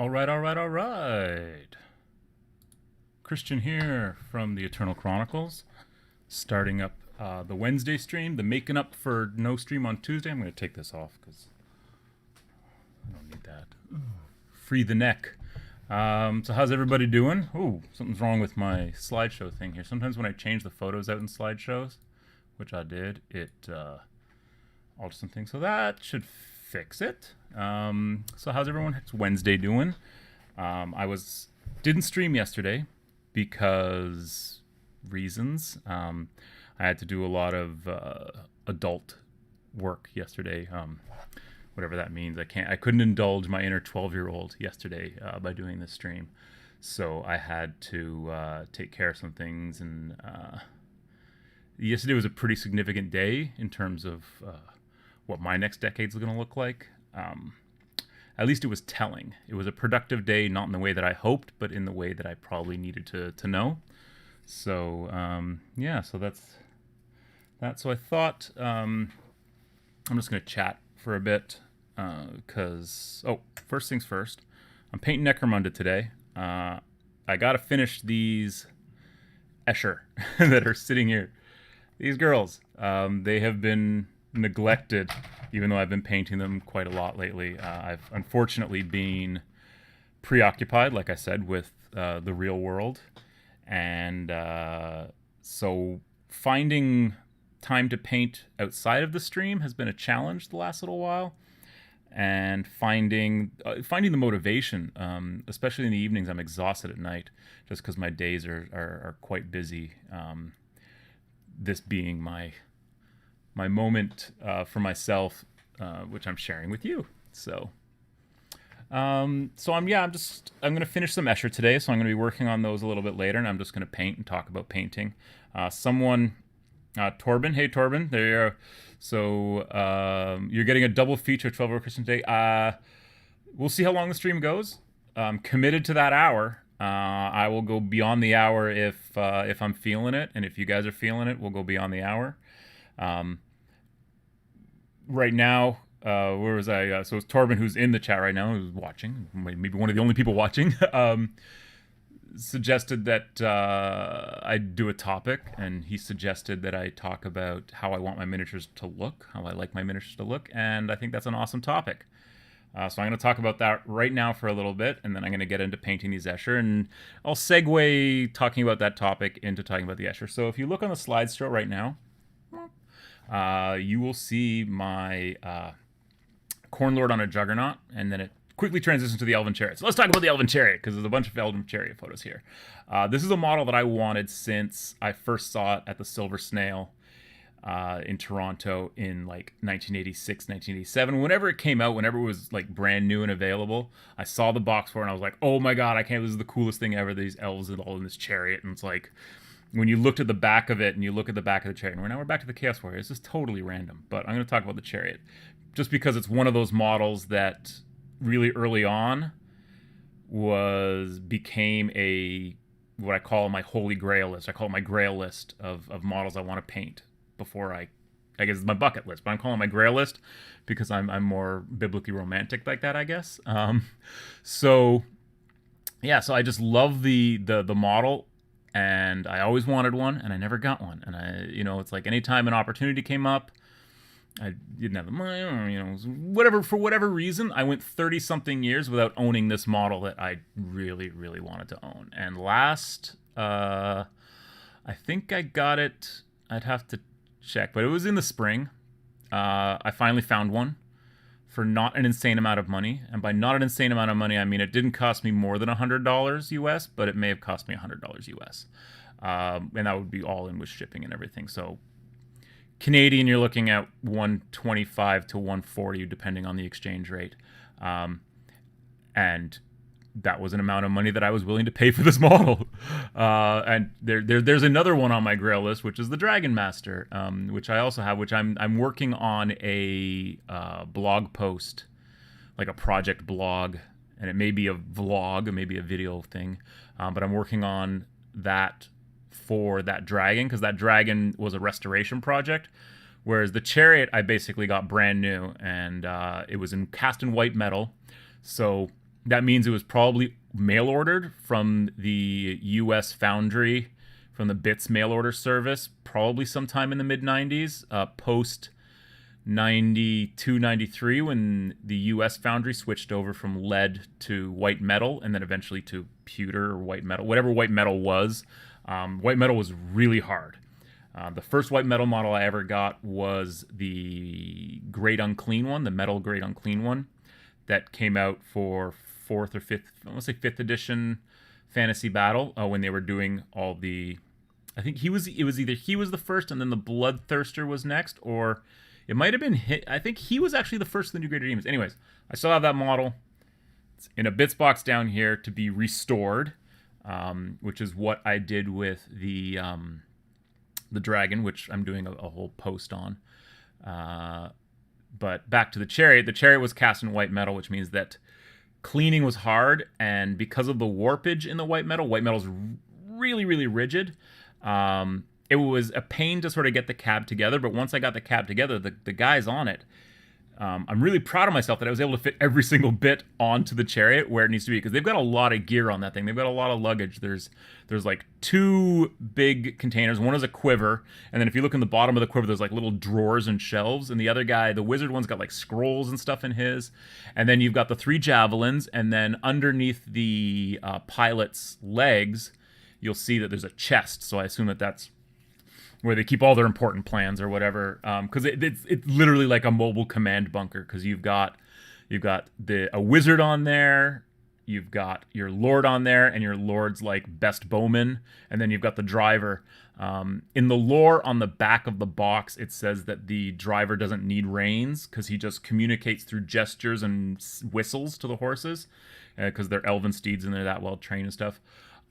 All right. Christian here from the Eternal Chronicles, starting up the Wednesday stream, the making up for no stream on Tuesday. I'm going to take this off because I don't need that. Free the neck. So how's everybody doing? Ooh, something's wrong with my slideshow thing here. Sometimes when I change the photos out in slideshows, which I did, it alters something. So that should fix it. So how's everyone? It's Wednesday doing? Didn't stream yesterday because reasons. I had to do a lot of adult work yesterday. Whatever that means. I couldn't indulge my inner 12-year-old yesterday by doing this stream. So I had to take care of some things, and yesterday was a pretty significant day in terms of what my next decade's going to look like. At least it was telling. It was a productive day, not in the way that I hoped, but in the way that I probably needed to know. So, yeah, so that's that. So I thought I'm just going to chat for a bit because, first things first, I'm painting Necromunda today. I got to finish these Escher that are sitting here. These girls, they have been neglected, even though I've been painting them quite a lot lately. I've unfortunately been preoccupied, like I said, with the real world, and so finding time to paint outside of the stream has been a challenge the last little while, and finding the motivation, especially in the evenings. I'm exhausted at night just because my days are quite busy, this being my moment for myself, which I'm sharing with you. So I'm gonna finish some Escher today, so I'm gonna be working on those a little bit later, and I'm just gonna paint and talk about painting. Torben, hey Torben, there you are. So you're getting a double feature of 12 Hour Christian today. We'll see how long the stream goes. I'm committed to that hour. I will go beyond the hour if I'm feeling it, and if you guys are feeling it, we'll go beyond the hour. Right now, where was I? So it's Torben, who's in the chat right now, who's watching, maybe one of the only people watching, suggested that I do a topic, and he suggested that I talk about how I want my miniatures to look, how I like my miniatures to look, and I think that's an awesome topic. So I'm going to talk about that right now for a little bit, and then I'm going to get into painting these Escher, and I'll segue talking about that topic into talking about the Escher. So if you look on the slideshow right now, you will see my Cornlord on a Juggernaut, and then it quickly transitions to the Elven Chariot. So let's talk about the Elven Chariot, because there's a bunch of Elven Chariot photos here. This is a model that I wanted since I first saw it at the Silver Snail in Toronto in like 1986, 1987. Whenever it came out, whenever it was like brand new and available, I saw the box for it, and I was like, oh my god, this is the coolest thing ever. These elves all in this chariot, and it's like, when you looked at the back of it and you look at the back of the chariot, and now we're back to the Chaos Warrior. This is totally random, but I'm going to talk about the chariot just because it's one of those models that really early on became what I call my holy grail list. I call it my grail list of models I want to paint before I guess it's my bucket list, but I'm calling it my grail list because I'm more biblically romantic like that, I guess. So I just love the model. And I always wanted one, and I never got one. And it's like anytime an opportunity came up, I didn't have the money, or for whatever reason, I went 30-something years without owning this model that I really, really wanted to own. And last, I think I got it. I'd have to check, but it was in the spring. I finally found one for not an insane amount of money. And by not an insane amount of money, I mean it didn't cost me more than $100 US, but it may have cost me $100 US. And that would be all in with shipping and everything. So Canadian, you're looking at 125 to 140, depending on the exchange rate. And that was an amount of money that I was willing to pay for this model. And there's another one on my grail list, which is the Dragon Master, which I also have, which I'm working on a blog post, like a project blog, and it may be a vlog, it may be a video thing, but I'm working on that for that dragon, because that dragon was a restoration project, whereas the chariot I basically got brand new, and it was cast in white metal. So That means it was probably mail ordered from the U.S. foundry, from the Bits mail order service, probably sometime in the mid 90s, post 92, 93, when the U.S. foundry switched over from lead to white metal, and then eventually to pewter or white metal, whatever white metal was. White metal was really hard. The first white metal model I ever got was the Great Unclean one, the metal Great Unclean one, that came out for fourth or fifth, I want to say fifth edition Fantasy Battle, when they were doing all the. I think it was either he was the first, and then the Bloodthirster was next, or it might have been. I think he was actually the first of the New Greater Demons. Anyways, I still have that model. It's in a bits box down here to be restored, which is what I did with the dragon, which I'm doing a whole post on. But back to the chariot. The chariot was cast in white metal, which means that cleaning was hard, and because of the warpage in the white metal's really, really rigid. It was a pain to sort of get the cab together, but once I got the cab together, the guys on it, I'm really proud of myself that I was able to fit every single bit onto the chariot where it needs to be, because they've got a lot of gear on that thing. They've got a lot of luggage. There's like 2 big containers. One is a quiver, and then if you look in the bottom of the quiver, there's like little drawers and shelves. And the other guy, the wizard one's got like scrolls and stuff in his. And then you've got the 3 javelins, and then underneath the pilot's legs, you'll see that there's a chest. So I assume that that's where they keep all their important plans or whatever. Because it's literally like a mobile command bunker. Because you've got a wizard on there, you've got your lord on there, and your lord's like best bowman, and then you've got the driver. In the lore on the back of the box, it says that the driver doesn't need reins because he just communicates through gestures and whistles to the horses, because they're elven steeds and they're that well trained and stuff.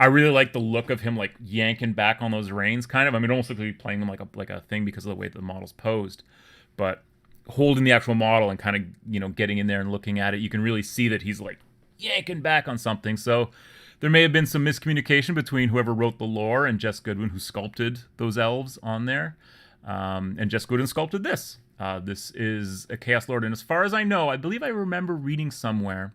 I really like the look of him like yanking back on those reins, kind of. I mean, it almost looks like he's playing them like a thing because of the way the model's posed. But holding the actual model and kind of, getting in there and looking at it, you can really see that he's like yanking back on something. So there may have been some miscommunication between whoever wrote the lore and Jess Goodwin, who sculpted those elves on there. And Jess Goodwin sculpted this. This is a Chaos Lord. And as far as I know, I believe I remember reading somewhere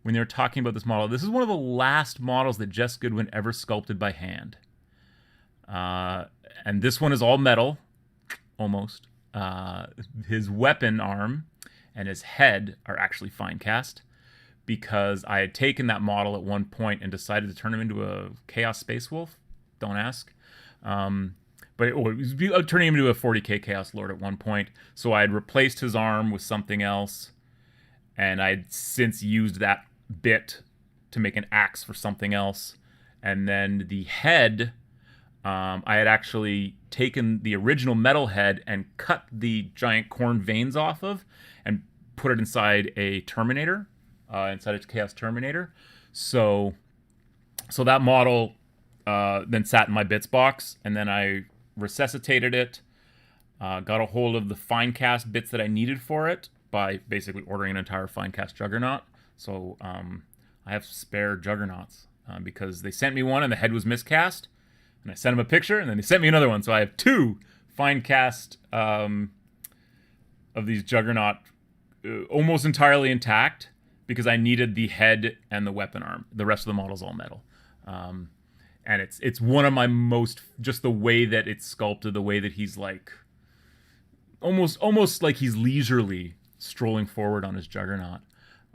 when they were talking about this model, this is one of the last models that Jess Goodwin ever sculpted by hand. And this one is all metal, almost. His weapon arm and his head are actually fine cast, because I had taken that model at one point and decided to turn him into a Chaos Space Wolf. Don't ask. But it was turning him into a 40k Chaos Lord at one point. So I had replaced his arm with something else, and I had since used that bit to make an axe for something else. And then the head, I had actually taken the original metal head and cut the giant corn veins off of and put it inside a Terminator, inside a Chaos Terminator. So that model then sat in my bits box, and then I resuscitated it, got a hold of the fine cast bits that I needed for it by basically ordering an entire fine cast Juggernaut. So I have spare Juggernauts because they sent me one and the head was miscast, and I sent them a picture, and then they sent me another one. So I have 2 fine cast of these Juggernaut almost entirely intact, because I needed the head and the weapon arm. The rest of the model's all metal. And it's one of my most, just the way that it's sculpted, the way that he's like almost like he's leisurely strolling forward on his Juggernaut.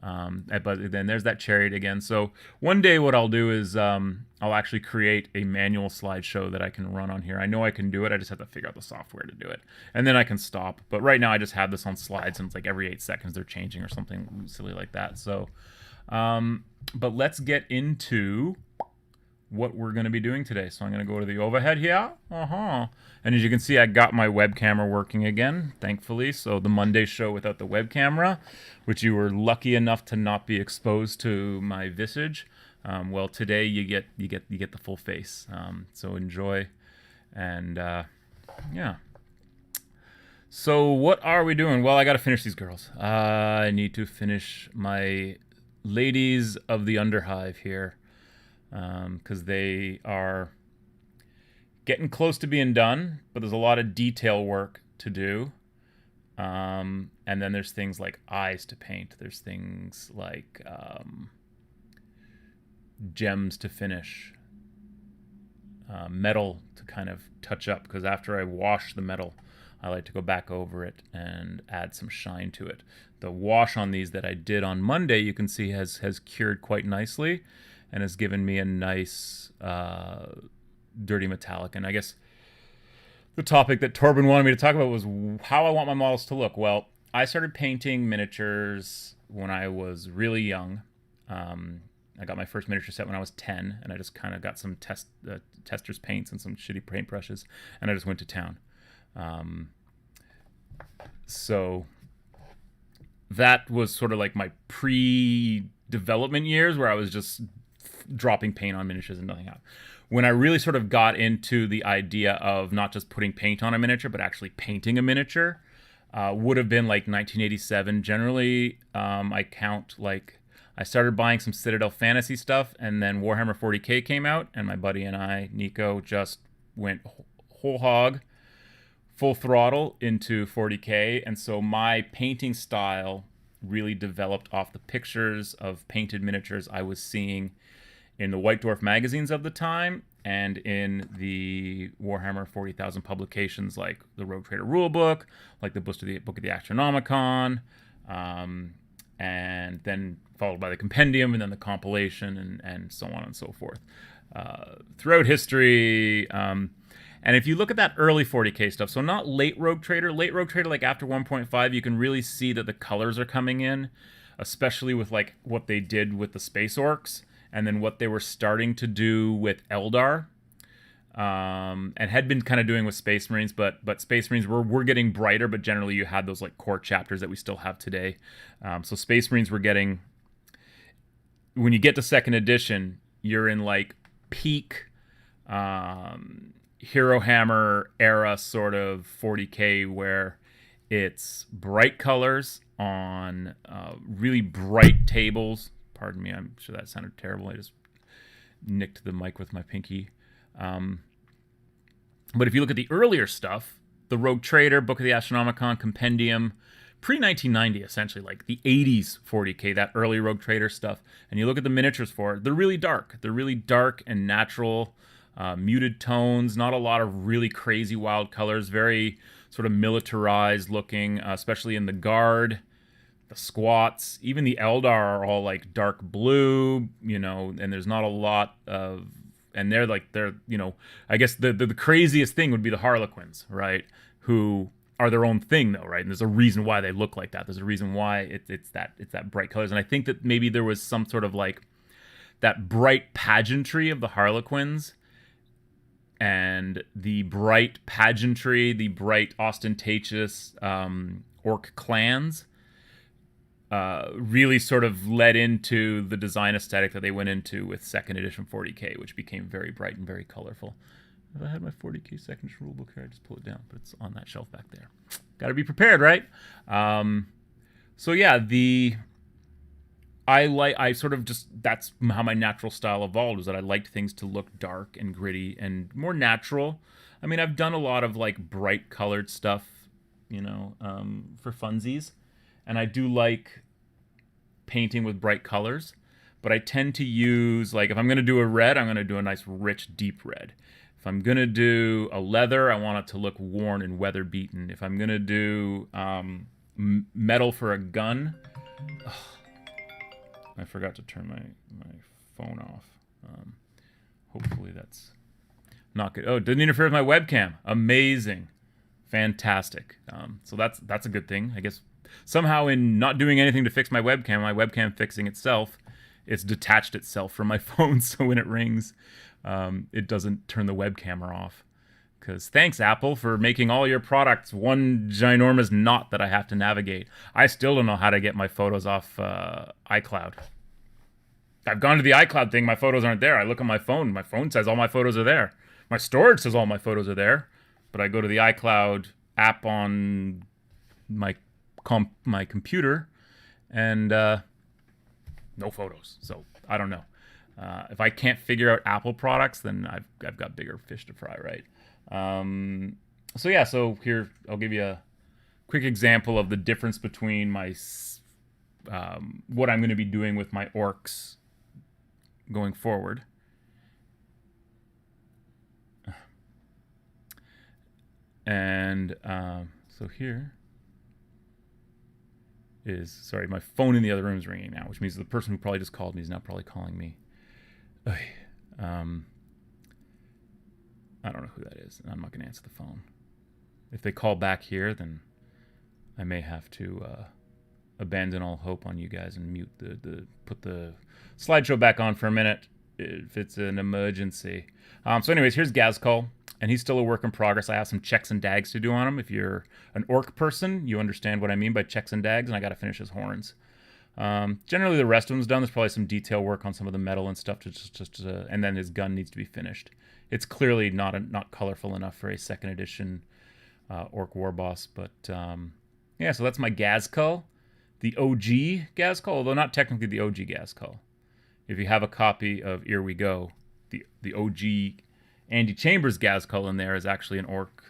But then there's that chariot again. So one day what I'll do is I'll actually create a manual slideshow that I can run on here. I know I can do it. I just have to figure out the software to do it. And then I can stop. But right now I just have this on slides, and it's like every 8 seconds they're changing or something silly like that. So, but let's get into what we're going to be doing today. So I'm going to go to the overhead here. And as you can see, I got my web camera working again, thankfully. So the Monday show without the web camera, which you were lucky enough to not be exposed to my visage. Well, today you get the full face. So enjoy. And yeah. So what are we doing? Well, I got to finish these girls. I need to finish my ladies of the Underhive here, because they are getting close to being done, but there's a lot of detail work to do. And then there's things like eyes to paint. There's things like gems to finish, metal to kind of touch up, because after I wash the metal, I like to go back over it and add some shine to it. The wash on these that I did on Monday, you can see has cured quite nicely and has given me a nice dirty metallic. And I guess the topic that Torben wanted me to talk about was how I want my models to look. Well, I started painting miniatures when I was really young. I got my first miniature set when I was 10, and I just kind of got some tester's paints and some shitty paintbrushes, and I just went to town. So that was sort of like my pre-development years, where I was just dropping paint on miniatures and nothing happened. When I really sort of got into the idea of not just putting paint on a miniature, but actually painting a miniature, would have been like 1987. Generally, I count like I started buying some Citadel Fantasy stuff, and then Warhammer 40k came out, and my buddy and I, Nico, just went whole hog, full throttle into 40k. And so my painting style really developed off the pictures of painted miniatures I was seeing in the White Dwarf magazines of the time, and in the Warhammer 40,000 publications like the Rogue Trader Rulebook, like the Book of the Astronomicon, and then followed by the compendium, and then the compilation, and so on and so forth. Throughout history, and if you look at that early 40k stuff, so not late Rogue Trader, like after 1.5, you can really see that the colors are coming in, especially with like what they did with the Space Orcs, and then what they were starting to do with Eldar, and had been kind of doing with Space Marines, but Space Marines were getting brighter, but generally you had those like core chapters that we still have today. So Space Marines were getting, when you get to second edition, you're in like peak Hero Hammer era sort of 40k, where it's bright colors on really bright tables. Pardon me, I'm sure that sounded terrible. I just nicked the mic with my pinky. But if you look at the earlier stuff, the Rogue Trader, Book of the Astronomicon, Compendium, pre-1990, essentially, like the 80s 40k, that early Rogue Trader stuff, and you look at the miniatures for it, they're really dark. They're really dark and natural, muted tones, not a lot of really crazy wild colors, very sort of militarized looking, especially in the Guard. The squats, even the Eldar are all like dark blue, and there's not a lot of, and they're I guess the craziest thing would be the Harlequins, right? Who are their own thing though, right? And there's a reason why they look like that. There's a reason why it's that bright colors. And I think that maybe there was some sort of like that bright pageantry of the Harlequins, and the bright pageantry, the bright ostentatious orc clans, really sort of led into the design aesthetic that they went into with second edition 40k, which became very bright and very colorful. If I had my 40k second edition rulebook here, I'd just pull it down, but it's on that shelf back there. Got to be prepared, right? So yeah, I sort of just, that's how my natural style evolved, was that I liked things to look dark and gritty and more natural. I mean, I've done a lot of like bright colored stuff, for funsies. And I do like painting with bright colors, but I tend to use, like, if I'm going to do a red, I'm going to do a nice, rich, deep red. If I'm going to do a leather, I want it to look worn and weather beaten. If I'm going to do metal for a gun, I forgot to turn my phone off. Hopefully that's not good. Oh, didn't interfere with my webcam. Amazing. Fantastic. So that's a good thing, I guess. Somehow, in not doing anything to fix my webcam fixing itself, it's detached itself from my phone, so when it rings, it doesn't turn the webcam off. Because thanks, Apple, for making all your products one ginormous knot that I have to navigate. I still don't know how to get my photos off iCloud. I've gone to the iCloud thing, my photos aren't there. I look at my phone says all my photos are there. My storage says all my photos are there, but I go to the iCloud app on my computer, and no photos. So I don't know. If I can't figure out Apple products, then I've got bigger fish to fry, right? So here I'll give you a quick example of the difference between my what I'm going to be doing with my orcs going forward. And so here is, sorry, my phone in the other room is ringing now, which means the person who probably just called me is now probably calling me. I don't know who that is. I'm not going to answer the phone. If they call back here, then I may have to abandon all hope on you guys and mute put the slideshow back on for a minute if it's an emergency. So anyways, here's Gazcall, and he's still a work in progress. I have some checks and dags to do on him. If you're an orc person, you understand what I mean by checks and dags, and I got to finish his horns. Generally, the rest of them's done. There's probably some detail work on some of the metal and stuff, and then his gun needs to be finished. It's clearly not colorful enough for a 2nd edition orc war boss, but yeah. So that's my Gazcall, the OG Gazcall, although not technically the OG Gazcall. If you have a copy of Here We Go, the OG Andy Chambers Gazcall in there is actually an orc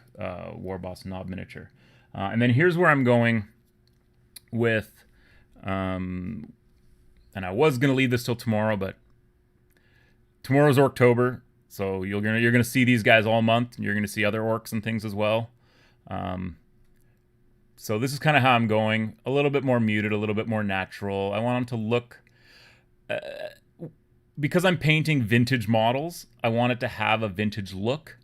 war boss knob miniature. And then here's where I'm going with. And I was gonna leave this till tomorrow, but tomorrow's Orktober, so you're gonna see these guys all month, and you're gonna see other orcs and things as well. So this is kind of how I'm going. A little bit more muted, a little bit more natural. I want them to look, because I'm painting vintage models, I want it to have a vintage look,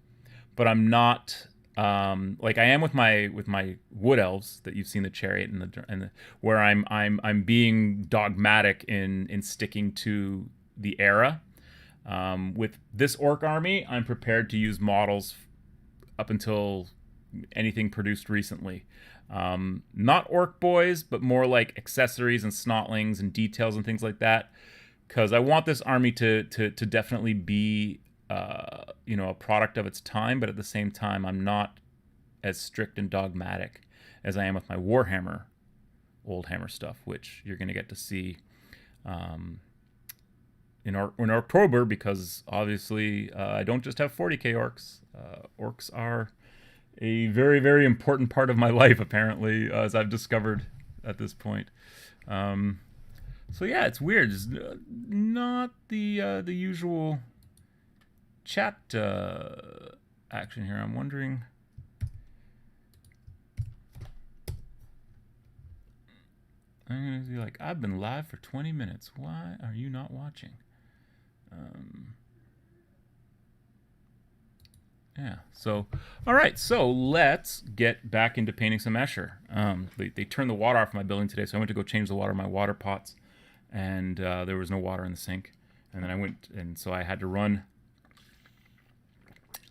but I'm not. Like I am with my wood elves that you've seen, the chariot and the where I'm being dogmatic in sticking to the era. With this orc army, I'm prepared to use models up until anything produced recently. Not orc boys, but more like accessories and snotlings and details and things like that. Because I want this army to definitely be a product of its time, but at the same time, I'm not as strict and dogmatic as I am with my Warhammer, old Hammer stuff, which you're going to get to see in October, because obviously I don't just have 40k orcs. Orcs are a very, very important part of my life, apparently, as I've discovered at this point. So yeah, it's weird. It's not the usual chat action here. I'm wondering. I'm gonna be like, I've been live for 20 minutes. Why are you not watching? Yeah. So, all right. So let's get back into painting some Escher. They turned the water off my building today, so I went to go change the water in my water pots, and there was no water in the sink. And then I went, and so I had to run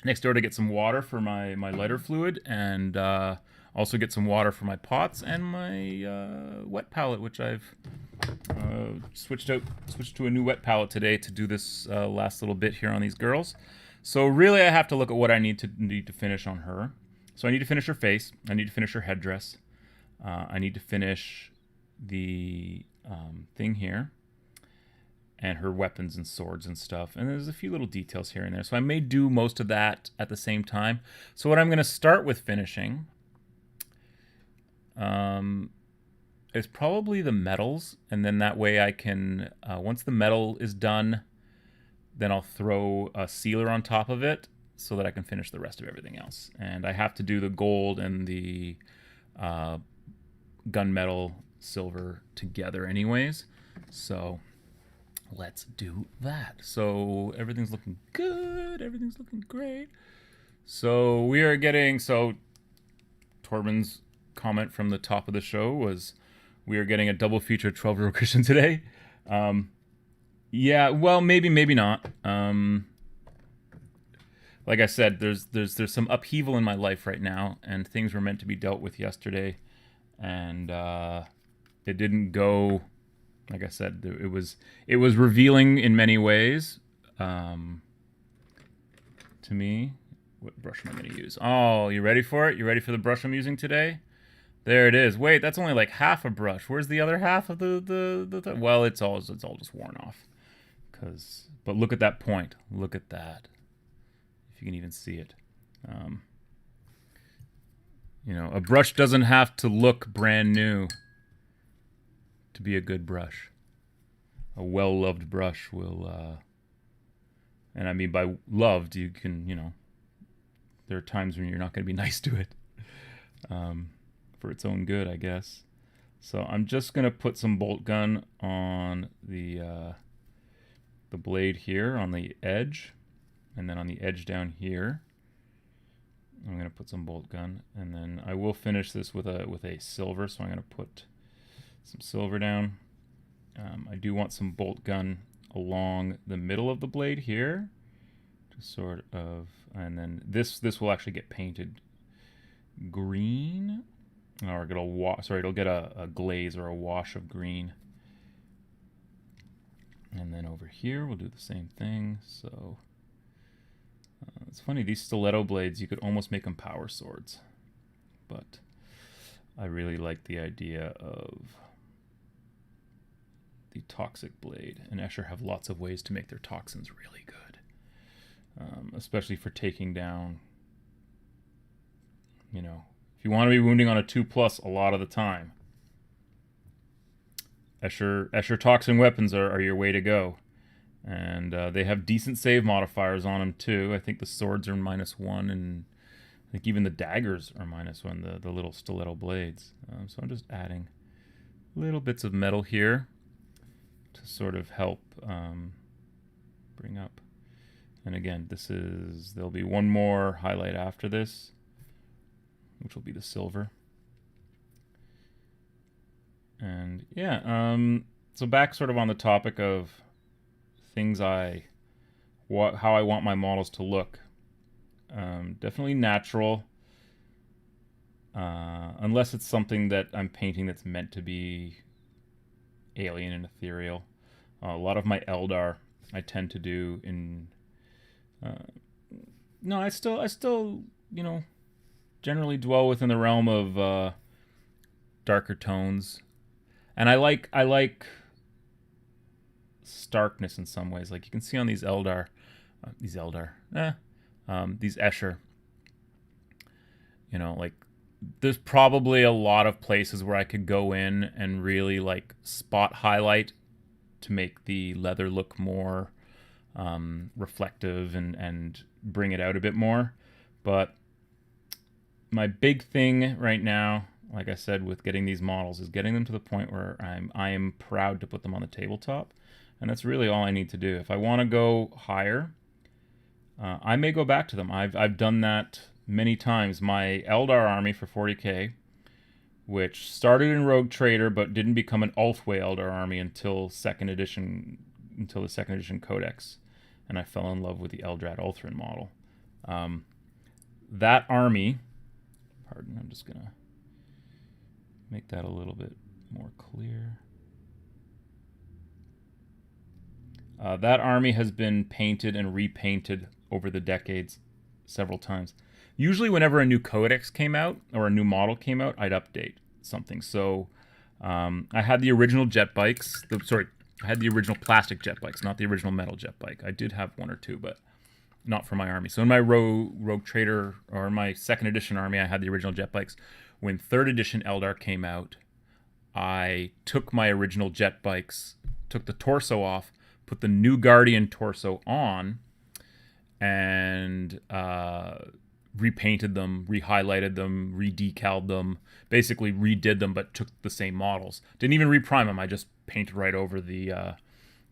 next door to get some water for my lighter fluid, and also get some water for my pots and my wet palette, which I've switched to a new wet palette today to do this last little bit here on these girls. So really, I have to look at what I need to finish on her. So I need to finish her face. I need to finish her headdress. I need to finish the thing here, and her weapons and swords and stuff. And there's a few little details here and there. So I may do most of that at the same time. So what I'm going to start with finishing is probably the metals. And then that way I can, once the metal is done, then I'll throw a sealer on top of it so that I can finish the rest of everything else. And I have to do the gold and the gunmetal silver together anyways. So let's do that. So everything's looking good. Everything's looking great. So we are getting, so Torben's comment from the top of the show was, we are getting a double feature 12-year-old Christian today. Yeah, well, maybe not. Like I said, there's some upheaval in my life right now, and things were meant to be dealt with yesterday, and it didn't go. Like I said, it was revealing in many ways. To me, what brush am I going to use? Oh, you ready for it? You ready for the brush I'm using today? There it is. Wait, that's only like half a brush. Where's the other half of the well, it's all just worn off. But look at that point. Look at that. If you can even see it. You know, a brush doesn't have to look brand new to be a good brush. A well-loved brush will, and I mean by loved, you can, you know, there are times when you're not going to be nice to it for its own good, I guess. So I'm just going to put some bolt gun on the blade here on the edge, and then on the edge down here. I'm going to put some bolt gun, and then I will finish this with a silver, so I'm going to put some silver down. I do want some bolt gun along the middle of the blade here, to sort of, and then this will actually get painted green, or it'll get a glaze or a wash of green. And then over here we'll do the same thing. So it's funny, these stiletto blades, you could almost make them power swords, but I really like the idea of the toxic blade, and Escher have lots of ways to make their toxins really good, especially for taking down, you know, if you want to be wounding on a 2+ a lot of the time, Escher toxin weapons are your way to go. And they have decent save modifiers on them too. I think the swords are -1, and I think even the daggers are -1, the little stiletto blades. So I'm just adding little bits of metal here to sort of help bring up. And again, there'll be one more highlight after this, which will be the silver. And yeah, so back sort of on the topic of things how I want my models to look. Definitely natural, unless it's something that I'm painting that's meant to be alien and ethereal. A lot of my Eldar I tend to do in. No, I still, you know, generally dwell within the realm of darker tones, and I like starkness in some ways. Like you can see on these Escher, you know, like there's probably a lot of places where I could go in and really like spot highlight to make the leather look more reflective and bring it out a bit more. But my big thing right now, like I said, with getting these models is getting them to the point where I am proud to put them on the tabletop. And that's really all I need to do. If I want to go higher, I may go back to them. I've done that many times. My Eldar army for 40k, which started in Rogue Trader but didn't become an Ulthway Eldar army until the second edition Codex, and I fell in love with the Eldrad Ulthrin model. That army, pardon, I'm just gonna make that a little bit more clear. That army has been painted and repainted over the decades several times. Usually whenever a new codex came out or a new model came out, I'd update something. So I had the original jet bikes. I had the original plastic jet bikes, not the original metal jet bike. I did have one or two, but not for my army. So in my Rogue Trader, or in my second edition army, I had the original jet bikes. When third edition Eldar came out, I took my original jet bikes, took the torso off, put the new Guardian torso on, and repainted them, rehighlighted them, redecaled them, basically redid them, but took the same models. Didn't even reprime them. I just painted right over the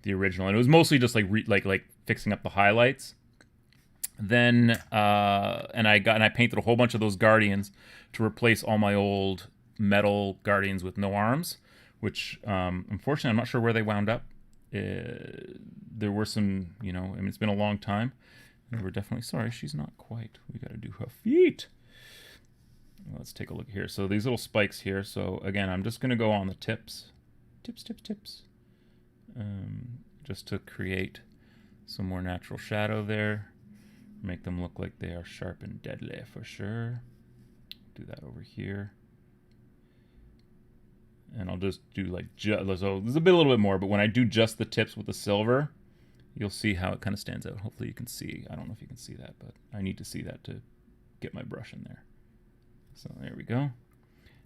original, and it was mostly just like fixing up the highlights. Then and I painted a whole bunch of those Guardians to replace all my old metal Guardians with no arms, which unfortunately I'm not sure where they wound up. There were some, you know, I mean, it's been a long time. And we're definitely sorry. She's not quite. We got to do her feet. Let's take a look here. So these little spikes here. So again, I'm just going to go on the tips. Tips. Just to create some more natural shadow there. Make them look like they are sharp and deadly for sure. Do that over here. And I'll just do like, so there's a little bit more, but when I do just the tips with the silver, you'll see how it kind of stands out. Hopefully you can see. I don't know if you can see that, but I need to see that to get my brush in there. So there we go.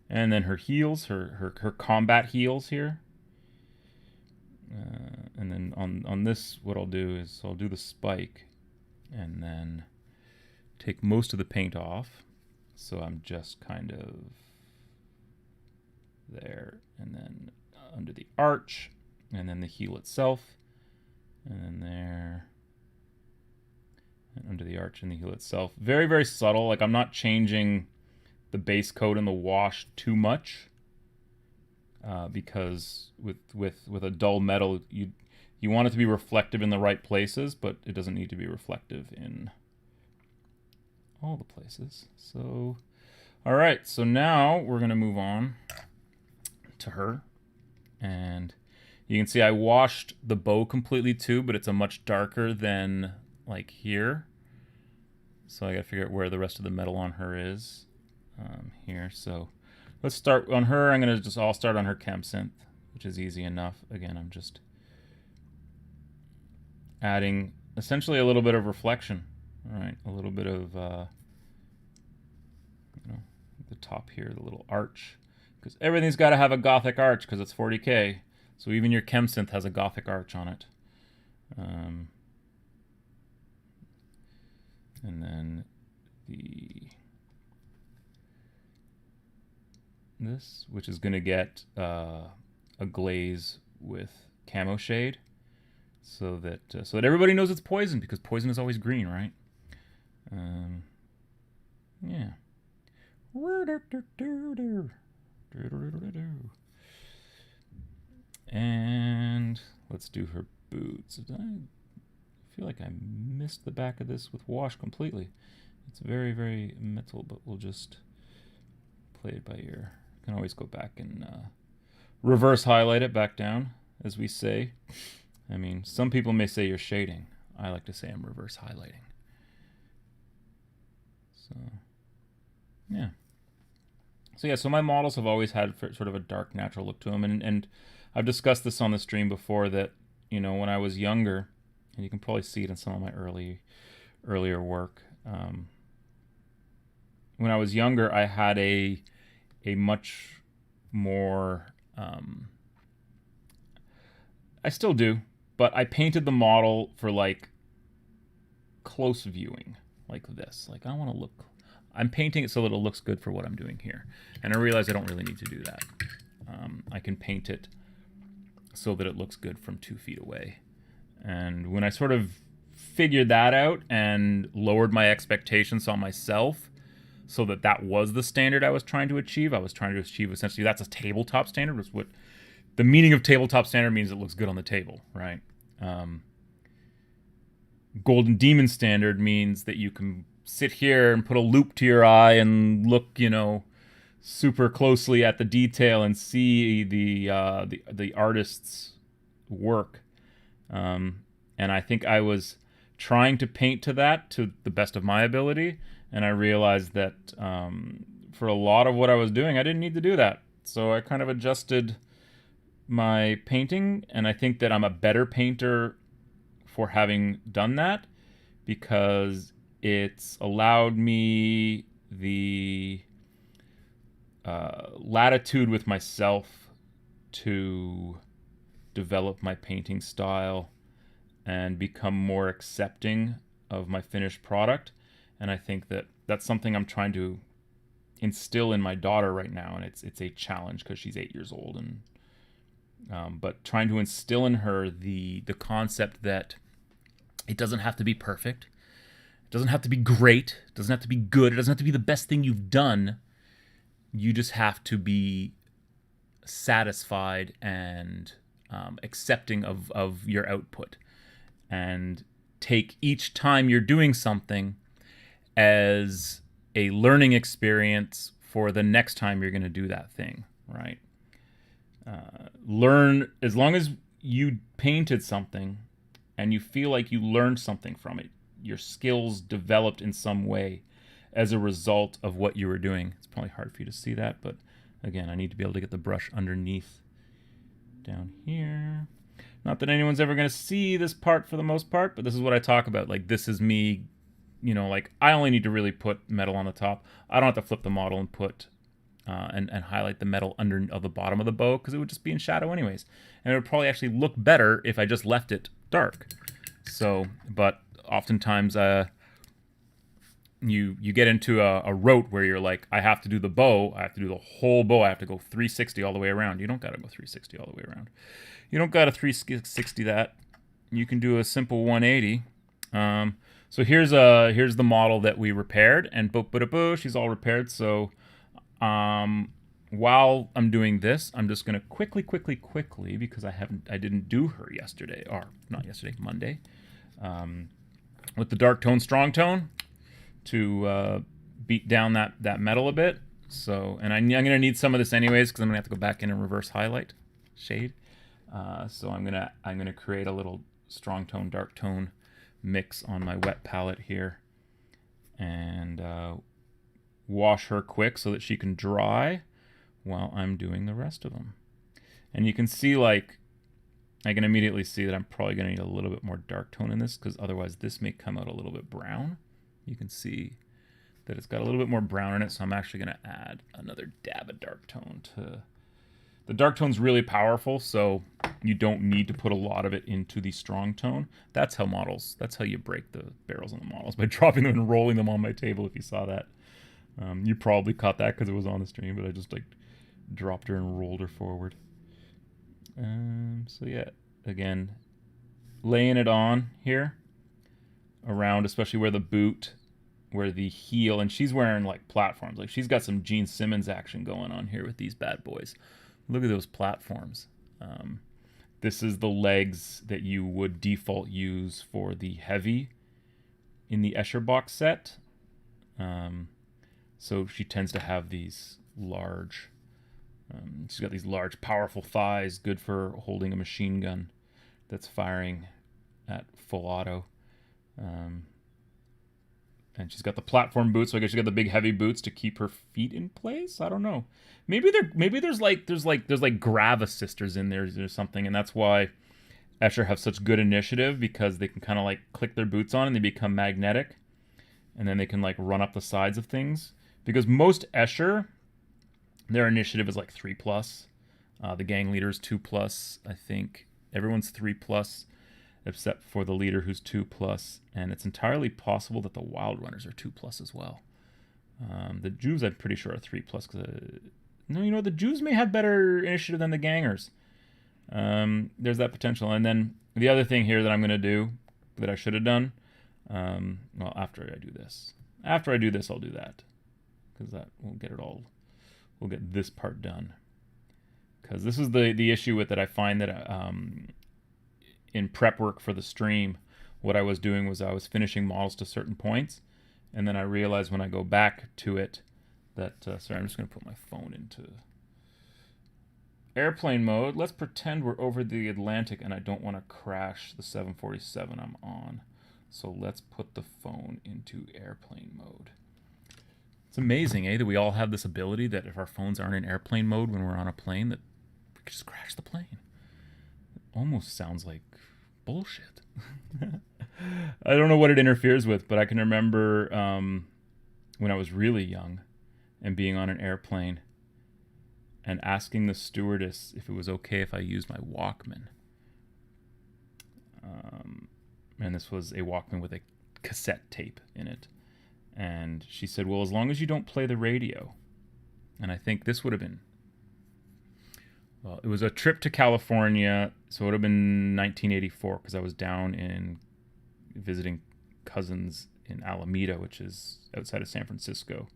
And then her heels, her combat heels here. And then on this, what I'll do is I'll do the spike and then take most of the paint off. So I'm just kind of there, and then under the arch, and then the heel itself, and then there, and under the arch and the heel itself. Very, very subtle. Like, I'm not changing the base coat and the wash too much, because with a dull metal, you want it to be reflective in the right places, but it doesn't need to be reflective in all the places. So, all right. So now we're gonna move on to her, and you can see I washed the bow completely too, but it's a much darker than like here. So I gotta figure out where the rest of the metal on her is. Here. So let's start on her. I'll start on her chem synth, which is easy enough. Again, I'm just adding essentially a little bit of reflection. All right, a little bit of the top here, the little arch, because everything's got to have a Gothic arch because it's 40K. So even your chem synth has a Gothic arch on it. And then this, which is going to get a glaze with camo shade, so that everybody knows it's poison, because poison is always green, right? Yeah. And let's do her boots. I feel like I missed the back of this with wash completely. It's very, very metal, but we'll just play it by ear. You can always go back and reverse highlight it back down, as we say. I mean, some people may say you're shading. I like to say I'm reverse highlighting. So, yeah. So yeah, so my models have always had sort of a dark, natural look to them, and I've discussed this on the stream before, that, you know, when I was younger, and you can probably see it in some of my earlier work. When I was younger, I had a much more, I still do, but I painted the model for like close viewing, like this. Like, I want to look. I'm painting it so that it looks good for what I'm doing here. And I realize I don't really need to do that. I can paint it so that it looks good from 2 feet away. And when I sort of figured that out and lowered my expectations on myself so that that was the standard I was trying to achieve, essentially, that's a tabletop standard. Was what the meaning of tabletop standard means: it looks good on the table, right? Golden Demon standard means that you can sit here and put a loop to your eye and look, you know, super closely at the detail and see the artist's work. And I think I was trying to paint to that to the best of my ability, and I realized that for a lot of what I was doing, I didn't need to do that. So I kind of adjusted my painting, and I think that I'm a better painter for having done that, because it's allowed me the latitude with myself to develop my painting style and become more accepting of my finished product. And I think that that's something I'm trying to instill in my daughter right now, and it's a challenge because she's 8 years old, and but trying to instill in her the concept that it doesn't have to be perfect, it doesn't have to be great, it doesn't have to be good, it doesn't have to be the best thing you've done. You just have to be satisfied and accepting of your output, and take each time you're doing something as a learning experience for the next time you're going to do that thing, right? Learn, as long as you painted something and you feel like you learned something from it, your skills developed in some way as a result of what you were doing. It's probably hard for you to see that, but again, I need to be able to get the brush underneath down here. Not that anyone's ever going to see this part for the most part, but this is what I talk about. Like, this is me like I only need to really put metal on the top. I don't have to flip the model and put and highlight the metal under of the bottom of the bow, because it would just be in shadow anyways, and it would probably actually look better if I just left it dark. So, but oftentimes you get into a rote where you're like, I have to do the bow, I have to do the whole bow, I have to go 360 all the way around. You don't gotta go 360 all the way around. You don't gotta 360 that. You can do a simple 180. So here's the model that we repaired, and she's all repaired. So while I'm doing this, I'm just gonna quickly, because I didn't do her yesterday, or not yesterday, Monday, with the dark tone, strong tone, to beat down that metal a bit. So, and I'm gonna need some of this anyways, because I'm gonna have to go back in and reverse highlight shade. So I'm gonna create a little strong tone, dark tone mix on my wet palette here, and wash her quick so that she can dry while I'm doing the rest of them. And you can see, like, I can immediately see that I'm probably going to need a little bit more dark tone in this, because otherwise this may come out a little bit brown. You can see that it's got a little bit more brown in it, so I'm actually going to add another dab of dark tone to... The dark tone's really powerful, so you don't need to put a lot of it into the strong tone. That's how you break the barrels on the models, by dropping them and rolling them on my table, if you saw that. You probably caught that because it was on the stream, but I just like dropped her and rolled her forward. So yeah, again, laying it on here around, especially where the boot, where the heel, and she's wearing like platforms. Like, she's got some Gene Simmons action going on here with these bad boys. Look at those platforms. This is the legs that you would default use for the heavy in the Escher box set. So she tends to have these large, she's got these large, powerful thighs, good for holding a machine gun that's firing at full auto. And she's got the platform boots, so I guess she's got the big heavy boots to keep her feet in place. I don't know. Maybe there's like Grava sisters in there or something, and that's why Escher have such good initiative, because they can kind of like click their boots on and they become magnetic, and then they can like run up the sides of things. Because most Escher, their initiative is like 3+. The gang leader is 2+. I think everyone's 3+, except for the leader, who's 2+. And it's entirely possible that the wild runners are 2+ as well. The Jews, I'm pretty sure, are 3+. No, the Jews may have better initiative than the gangers. There's that potential. And then the other thing here that I'm going to do, that I should have done, well, after I do this, I'll do that. Because that will get it all, we'll get this part done. Because this is the issue with it. I find that in prep work for the stream, what I was doing was I was finishing models to certain points, and then I realized when I go back to it that, sorry, I'm just going to put my phone into airplane mode. Let's pretend we're over the Atlantic and I don't want to crash the 747 I'm on. So let's put the phone into airplane mode. It's amazing, that we all have this ability that if our phones aren't in airplane mode when we're on a plane, that we could just crash the plane. It almost sounds like bullshit. I don't know what it interferes with, but I can remember when I was really young and being on an airplane and asking the stewardess if it was okay if I used my Walkman. And this was a Walkman with a cassette tape in it. And she said, well, as long as you don't play the radio. And I think this would have been, well, it was a trip to California, so it would have been 1984, because I was down in visiting cousins in Alameda, which is outside of San Francisco.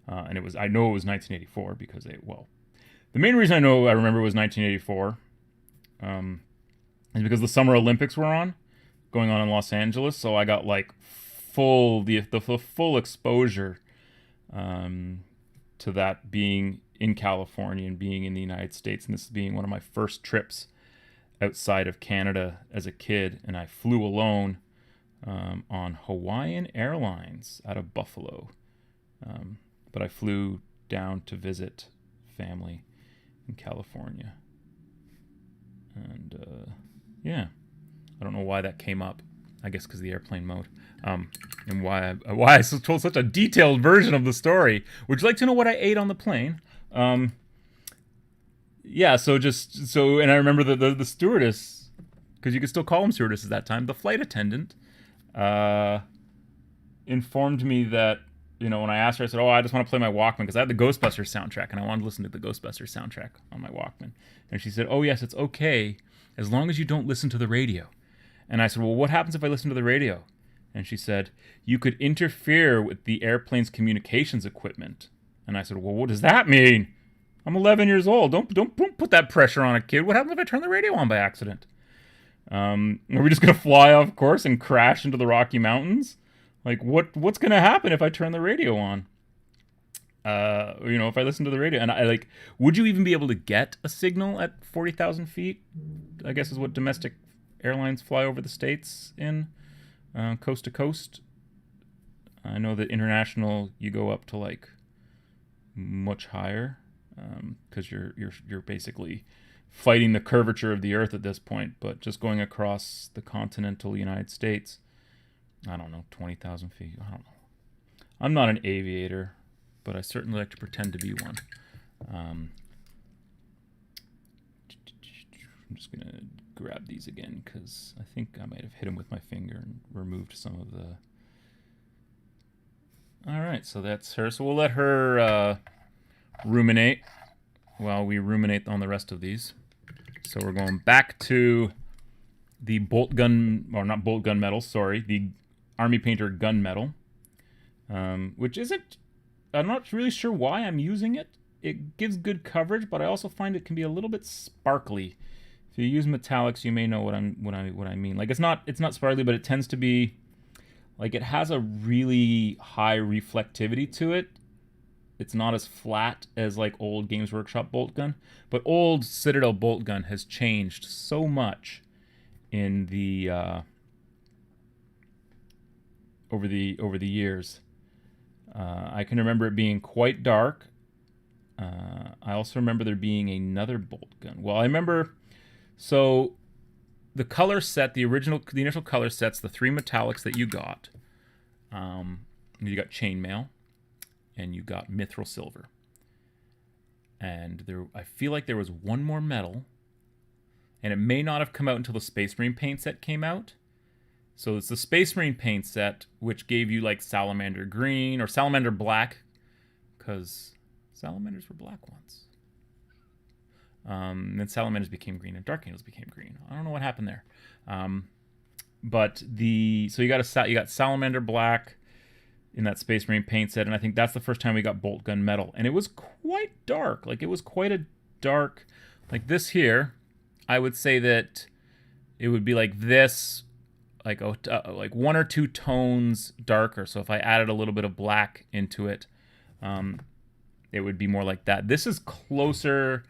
And I know it was 1984 because the main reason I remember it was 1984 is because the Summer Olympics were going on in Los Angeles, so I got like the full exposure to that, being in California and being in the United States, and this being one of my first trips outside of Canada as a kid, and I flew alone on Hawaiian Airlines out of Buffalo, but I flew down to visit family in California, and yeah, I don't know why that came up I guess because the airplane mode. And why I told such a detailed version of the story. Would you like to know what I ate on the plane? Yeah, and I remember the stewardess, because you could still call them stewardesses at that time. The flight attendant informed me that, when I asked her, I said, "Oh, I just want to play my Walkman," because I had the Ghostbusters soundtrack and I wanted to listen to the Ghostbusters soundtrack on my Walkman. And she said, "Oh yes, it's okay as long as you don't listen to the radio." And I said, "Well, what happens if I listen to the radio?" And she said, "You could interfere with the airplane's communications equipment." And I said, "Well, what does that mean? I'm 11 years old. Don't put that pressure on a kid. What happens if I turn the radio on by accident? Are we just gonna fly off course and crash into the Rocky Mountains? Like, what's gonna happen if I turn the radio on? If I listen to the radio, and would you even be able to get a signal at 40,000 feet? I guess is what domestic airlines fly over the states in, coast to coast. I know that international, you go up to like much higher, because you're basically fighting the curvature of the Earth at this point. But just going across the continental United States, I don't know, 20,000 feet. I don't know. I'm not an aviator, but I certainly like to pretend to be one. I'm just going to grab these again because I think I might have hit them with my finger and removed some of the... All right, so that's her. So we'll let her ruminate while we ruminate on the rest of these. So we're going back to the bolt gun, or not bolt gun metal, sorry, the Army Painter gun metal, which isn't... I'm not really sure why I'm using it. It gives good coverage, but I also find it can be a little bit sparkly. If you use metallics, you may know what I mean. Like, it's not sparkly, but it tends to be like it has a really high reflectivity to it. It's not as flat as like old Games Workshop bolt gun, but old Citadel bolt gun has changed so much in the over the years. I can remember it being quite dark. I also remember there being another bolt gun. Well, I remember, so the color set, the initial color sets, the three metallics that you got. You got chainmail, and you got mithril silver. And I feel like there was one more metal, and it may not have come out until the Space Marine paint set came out. So it's the Space Marine paint set, which gave you like salamander green or salamander black, because salamanders were black once. Then salamanders became green and dark angels became green. I don't know what happened there. So you got salamander black in that Space Marine paint set, and I think that's the first time we got bolt gun metal, and it was quite dark. Like, it was quite a dark, like this here. I would say that it would be like this, like one or two tones darker. So if I added a little bit of black into it, it would be more like that. This is closer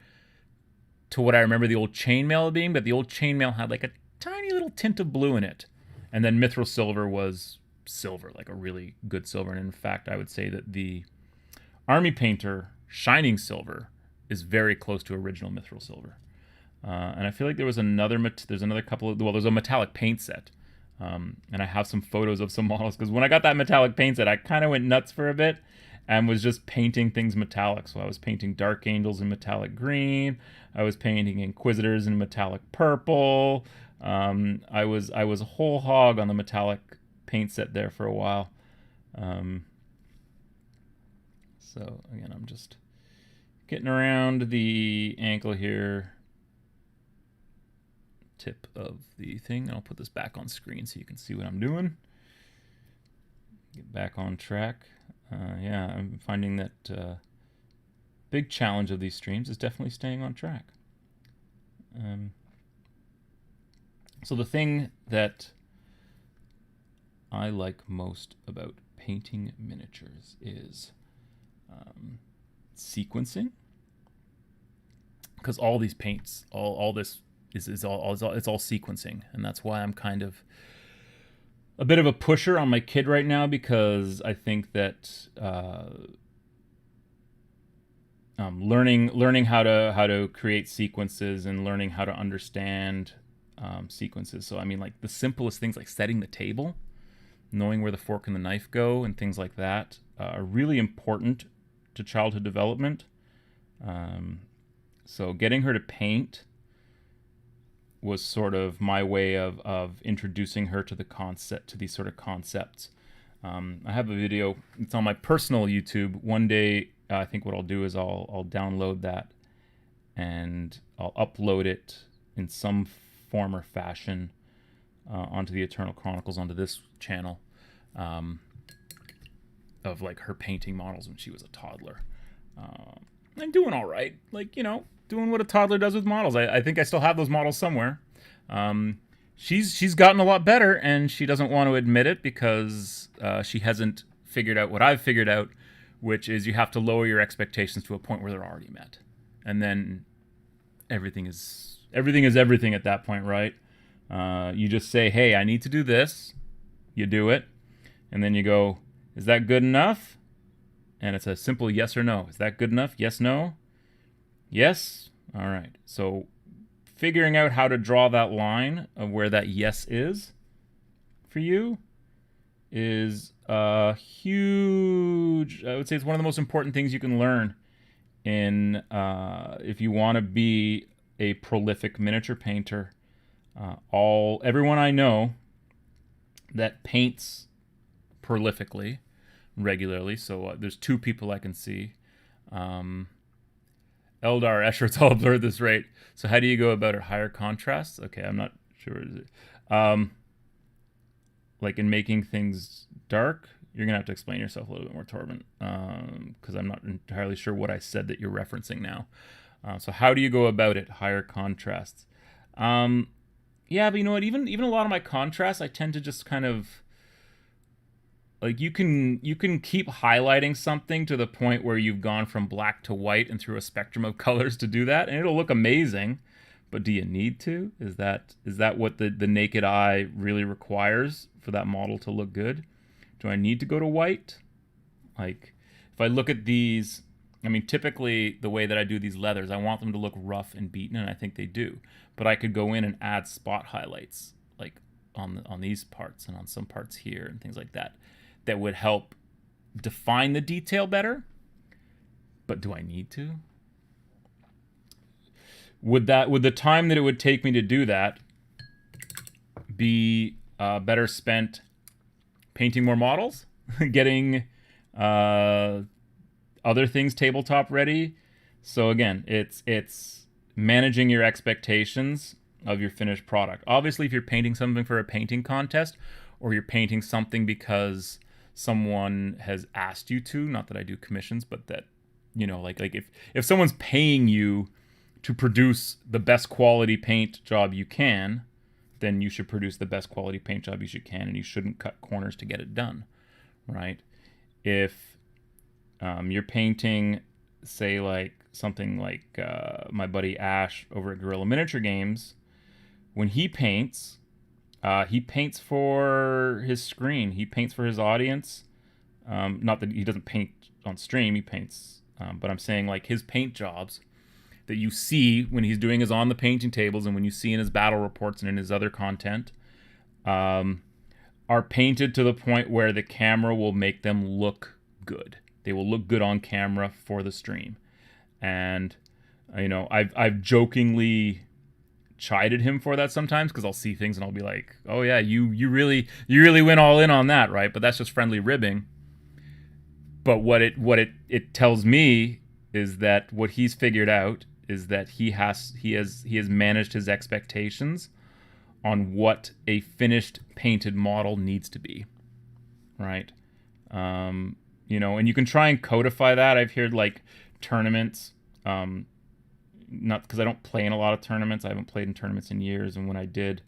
to what I remember the old chainmail being, but the old chainmail had like a tiny little tint of blue in it. And then mithril silver was silver, like a really good silver. And in fact, I would say that the Army Painter Shining Silver is very close to original mithril silver. And I feel like there's another couple of, there's a metallic paint set. And I have some photos of some models, because when I got that metallic paint set, I kind of went nuts for a bit and was just painting things metallic. So I was painting Dark Angels in metallic green. I was painting Inquisitors in metallic purple. I was a whole hog on the metallic paint set there for a while. So again, I'm just getting around the ankle here, tip of the thing. I'll put this back on screen so you can see what I'm doing. Get back on track. Yeah, I'm finding that big challenge of these streams is definitely staying on track. So the thing that I like most about painting miniatures is sequencing, because all these paints, all this it's all sequencing, and that's why I'm kind of a bit of a pusher on my kid right now, because I think that learning how to create sequences and learning how to understand sequences. So I mean, like the simplest things like setting the table, knowing where the fork and the knife go, and things like that are really important to childhood development. So getting her to paint was sort of my way of introducing her to the concept, to these sort of concepts. I have a video. It's on my personal YouTube. One day, I think what I'll do is I'll download that and I'll upload it in some form or fashion onto the Eternal Chronicles, onto this channel, of like her painting models when she was a toddler. I'm doing all right. Like, you know, doing what a toddler does with models. I think I still have those models somewhere. She's gotten a lot better, and she doesn't want to admit it because she hasn't figured out what I've figured out, which is you have to lower your expectations to a point where they're already met, and then everything is everything at that point, right? You just say, "Hey, I need to do this." You do it, and then you go, "Is that good enough?" And it's a simple yes or no. Is that good enough? Yes, no? Yes? All right. So figuring out how to draw that line of where that yes is for you is a huge, I would say it's one of the most important things you can learn in if you want to be a prolific miniature painter. Everyone I know that paints prolifically, regularly, so there's two people I can see. Eldar Escher, it's all blurred this rate. So how do you go about it? Higher contrasts? Okay, I'm not sure. Is it like in making things dark? You're gonna have to explain yourself a little bit more, Torben, because I'm not entirely sure what I said that you're referencing now. So how do you go about it? Higher contrasts. Yeah, but you know what? Even a lot of my contrasts, I tend to just kind of like you can keep highlighting something to the point where you've gone from black to white and through a spectrum of colors to do that, and it'll look amazing. But do you need to? Is that what the naked eye really requires for that model to look good? Do I need to go to white? Like, if I look at these, I mean, typically the way that I do these leathers, I want them to look rough and beaten, and I think they do. But I could go in and add spot highlights, like on these parts and on some parts here and things like that, that would help define the detail better. But do I need to? Would the time that it would take me to do that be better spent painting more models, getting other things tabletop ready? So again, it's managing your expectations of your finished product. Obviously, if you're painting something for a painting contest, or you're painting something because someone has asked you to, not that I do commissions, but that, you know, like if someone's paying you to produce the best quality paint job you can, then you should produce the best quality paint job you can, and you shouldn't cut corners to get it done, right? If you're painting, say, like something like my buddy Ash over at Guerrilla Miniature Games, when he paints for his screen. He paints for his audience. Not that he doesn't paint on stream, he paints, but I'm saying like his paint jobs that you see when he's doing his on the painting tables and when you see in his battle reports and in his other content, are painted to the point where the camera will make them look good. They will look good on camera for the stream. And you know, I've jokingly chided him for that sometimes, because I'll see things and I'll be like, "Oh yeah, you really went all in on that, right?" But that's just friendly ribbing. But what it tells me is that what he's figured out is that he has managed his expectations on what a finished painted model needs to be, right? You know, and you can try and codify that. I've heard like tournaments, not because I don't play in a lot of tournaments. I haven't played in tournaments in years, and when I did,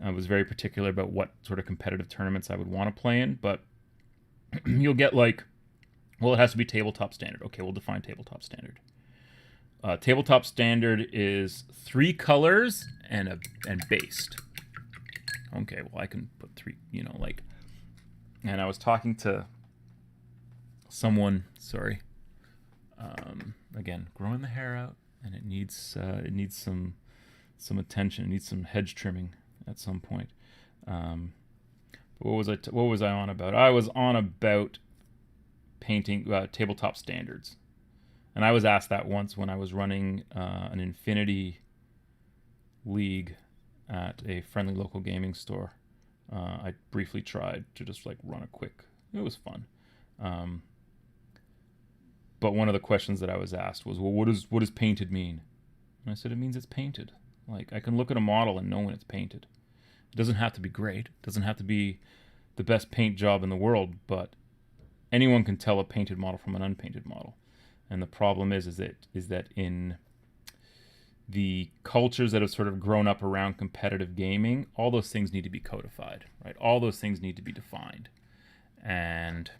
I was very particular about what sort of competitive tournaments I would want to play in. But you'll get like, well, it has to be tabletop standard. Okay, we'll define tabletop standard. Tabletop standard is 3 colors and based. Okay, well, I can put 3, you know, like, and I was talking to someone, sorry, again, growing the hair out, and it needs some some attention. It needs some hedge trimming at some point. What was I on about? I was on about painting tabletop standards, and I was asked that once when I was running an Infinity League at a friendly local gaming store. I briefly tried to just like run a quick. It was fun. But one of the questions that I was asked was, well, what does painted mean? And I said, it means it's painted. Like, I can look at a model and know when it's painted. It doesn't have to be great. It doesn't have to be the best paint job in the world, but anyone can tell a painted model from an unpainted model. And the problem is that in the cultures that have sort of grown up around competitive gaming, all those things need to be codified, right? All those things need to be defined. And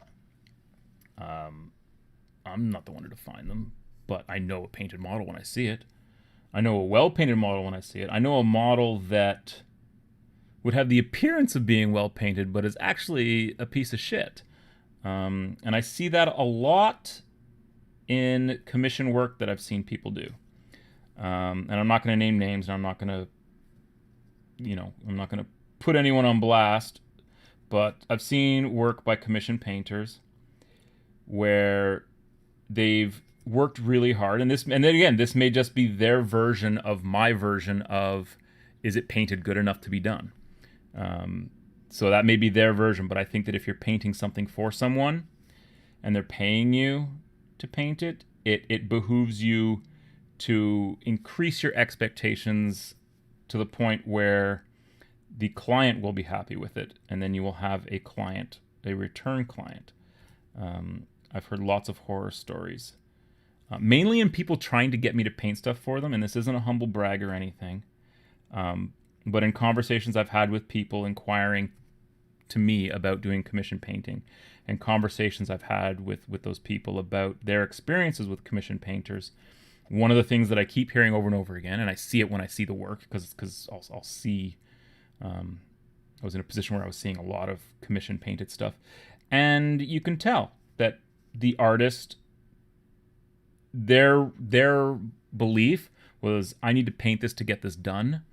I'm not the one to define them, but I know a painted model when I see it. I know a well-painted model when I see it. I know a model that would have the appearance of being well-painted, but is actually a piece of shit. And I see that a lot in commission work that I've seen people do. And I'm not going to name names, and I'm not going to put anyone on blast, but I've seen work by commission painters where they've worked really hard, and then again, this may just be their version of my version of, is it painted good enough to be done? So that may be their version, but I think that if you're painting something for someone and they're paying you to paint it, it behooves you to increase your expectations to the point where the client will be happy with it, and then you will have a return client. I've heard lots of horror stories, mainly in people trying to get me to paint stuff for them, and this isn't a humble brag or anything, but in conversations I've had with people inquiring to me about doing commission painting, and conversations I've had with those people about their experiences with commission painters, one of the things that I keep hearing over and over again, and I see it when I see the work, because I'll see, I was in a position where I was seeing a lot of commission painted stuff, and you can tell that the artist, their belief was, I need to paint this to get this done.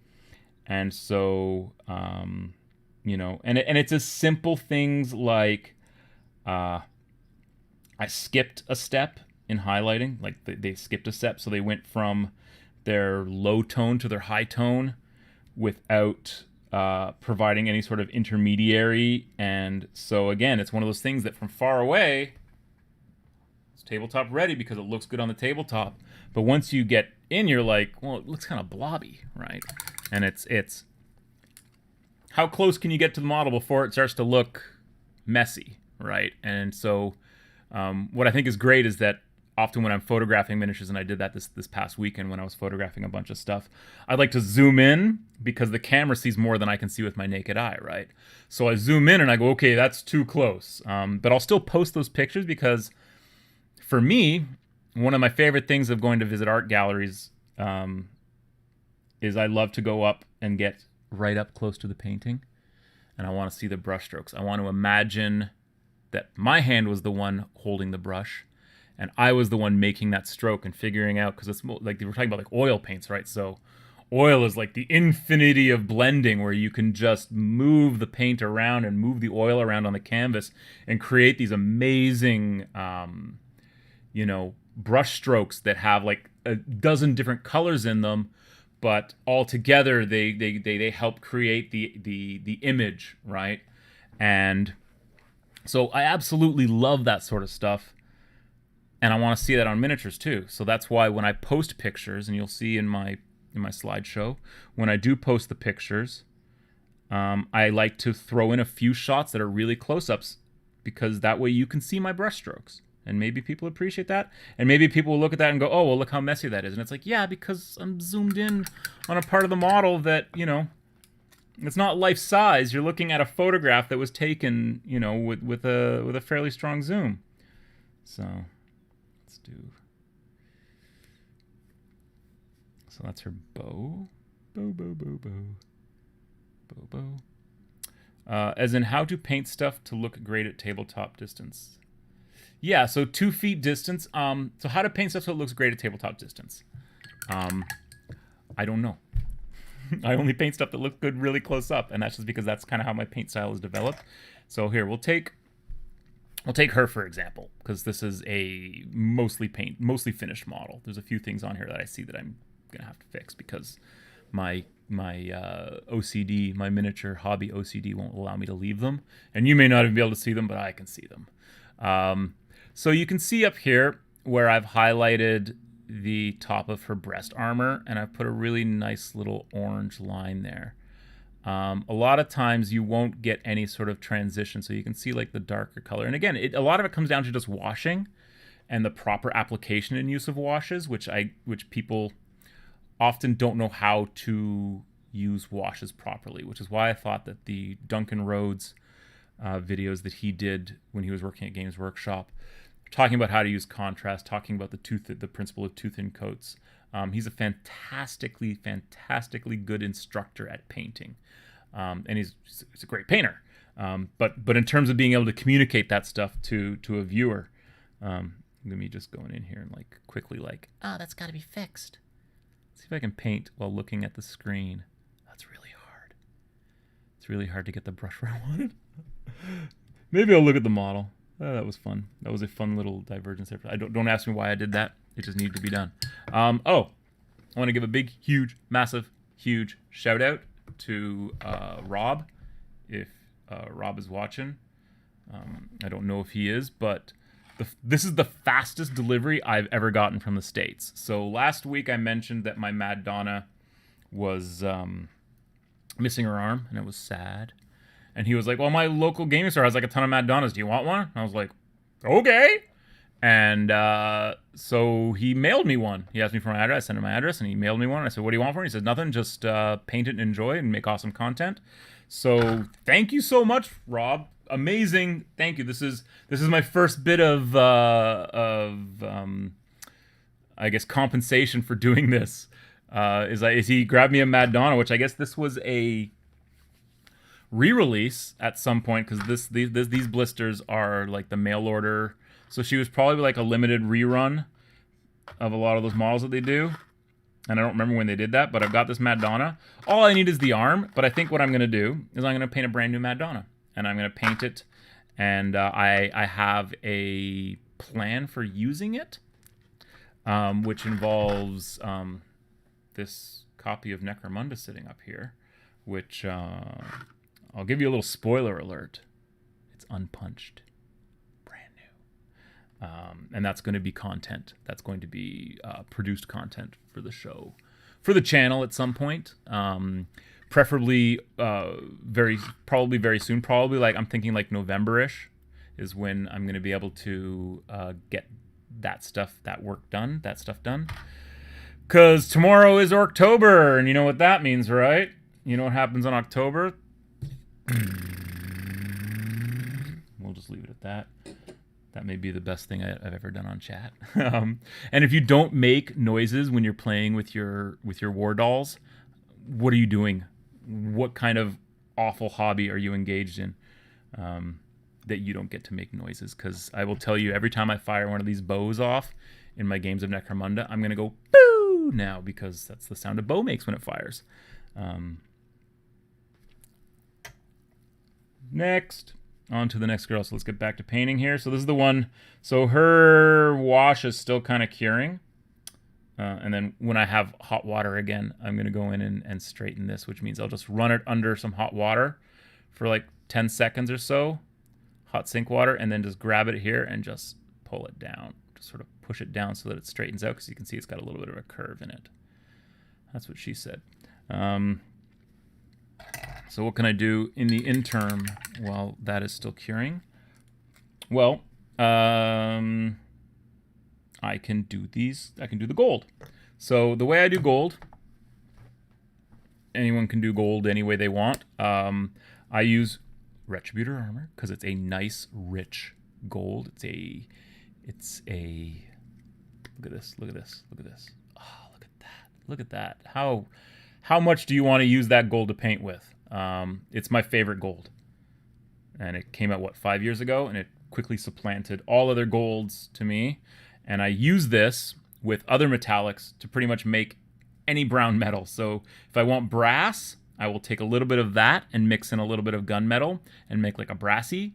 And so, and it's as simple things like, I skipped a step in highlighting, like they skipped a step. So they went from their low tone to their high tone without providing any sort of intermediary. And so again, it's one of those things that from far away, it's tabletop ready because it looks good on the tabletop. But once you get in, you're like, well, it looks kind of blobby, right? And it's how close can you get to the model before it starts to look messy, right? And so what I think is great is that often when I'm photographing miniatures, and I did that this past weekend when I was photographing a bunch of stuff, I like to zoom in because the camera sees more than I can see with my naked eye, right? So I zoom in and I go, okay, that's too close. But I'll still post those pictures because for me, one of my favorite things of going to visit art galleries is I love to go up and get right up close to the painting, and I want to see the brush strokes. I want to imagine that my hand was the one holding the brush, and I was the one making that stroke and figuring out, because it's like we're talking about like oil paints, right? So oil is like the infinity of blending where you can just move the paint around and move the oil around on the canvas and create these amazing, brush strokes that have like a dozen different colors in them, but all together they help create the image, right? And so I absolutely love that sort of stuff, and I want to see that on miniatures too. So that's why when I post pictures, and you'll see in my slideshow, when I do post the pictures, I like to throw in a few shots that are really close-ups, because that way you can see my brush strokes. And maybe people appreciate that. And maybe people will look at that and go, oh, well, look how messy that is. And it's like, yeah, because I'm zoomed in on a part of the model that, it's not life size. You're looking at a photograph that was taken, with a fairly strong zoom. So let's do. So that's her bow. Bow. As in how to paint stuff to look great at tabletop distance. Yeah, so 2 feet distance. So how to paint stuff so it looks great at tabletop distance. I don't know. I only paint stuff that looks good really close up, and that's just because that's kind of how my paint style is developed. So here, we'll take her for example, because this is a mostly finished model. There's a few things on here that I see that I'm gonna have to fix because my OCD, my miniature hobby OCD, won't allow me to leave them, and you may not even be able to see them, but I can see them. So you can see up here where I've highlighted the top of her breast armor, and I've put a really nice little orange line there. A lot of times you won't get any sort of transition, so you can see like the darker color. And again, a lot of it comes down to just washing and the proper application and use of washes, which people often don't know how to use washes properly, which is why I thought that the Duncan Rhodes videos that he did when he was working at Games Workshop, talking about how to use contrast, talking about the principle of tooth-in coats. He's a fantastically good instructor at painting, and he's a great painter. But in terms of being able to communicate that stuff to a viewer, me just going in here and like quickly like, that's got to be fixed. Let's see if I can paint while looking at the screen. That's really hard. It's really hard to get the brush where I want it. Maybe I'll look at the model. That was fun. That was a fun little divergence there. Don't ask me why I did that. It just needed to be done. I want to give a big, huge, massive, huge shout out to Rob. If Rob is watching, I don't know if he is, but this is the fastest delivery I've ever gotten from the States. So last week I mentioned that my Mad Donna was missing her arm, and it was sad. And he was like, well, my local gaming store has like a ton of Mad Donnas. Do you want one? And I was like, okay. And so he mailed me one. He asked me for my address. I sent him my address, and he mailed me one. I said, what do you want for it? He said, nothing. Just paint it and enjoy and make awesome content. So thank you so much, Rob. Amazing. Thank you. This is my first bit of I guess compensation for doing this. Is he grabbed me a Mad Donna, which I guess this was a re-release at some point, because these blisters are like the mail order, so she was probably like a limited rerun of a lot of those models that they do, and I don't remember when they did that, but I've got this Mad Donna. All I need is the arm, but I think what I'm going to do is I'm going to paint a brand new Mad Donna, and I'm going to paint it, and I have a plan for using it, which involves this copy of Necromunda sitting up here, which I'll give you a little spoiler alert. It's unpunched. Brand new. And that's going to be content. That's going to be produced content for the show. For the channel at some point. Preferably probably very soon. Probably like, I'm thinking like November-ish is when I'm going to be able to get that stuff done. Because tomorrow is October, and you know what that means, right? You know what happens in October? We'll just leave it at that. That may be the best thing I've ever done on chat. And if you don't make noises when you're playing with your war dolls, what are you doing? What kind of awful hobby are you engaged in that you don't get to make noises? Because I will tell you, every time I fire one of these bows off in my games of Necromunda, I'm going to go boo now, because that's the sound a bow makes when it fires. Next, on to the next girl. So let's get back to painting here. So this is the one. So her wash is still kind of curing. And then when I have hot water again, I'm going to go in and straighten this, which means I'll just run it under some hot water for like 10 seconds or so. Hot sink water, and then just grab it here and just pull it down. Just sort of push it down so that it straightens out, because you can see it's got a little bit of a curve in it. That's what she said. So what can I do in the interim while that is still curing? Well, I can do the gold. So the way I do gold, anyone can do gold any way they want. I use Retributor armor because it's a nice, rich gold. It's a look at this. Oh, look at that. How much do you want to use that gold to paint with? It's my favorite gold. And it came out, 5 years ago? And it quickly supplanted all other golds to me. And I use this with other metallics to pretty much make any brown metal. So if I want brass, I will take a little bit of that and mix in a little bit of gunmetal and make like a brassy.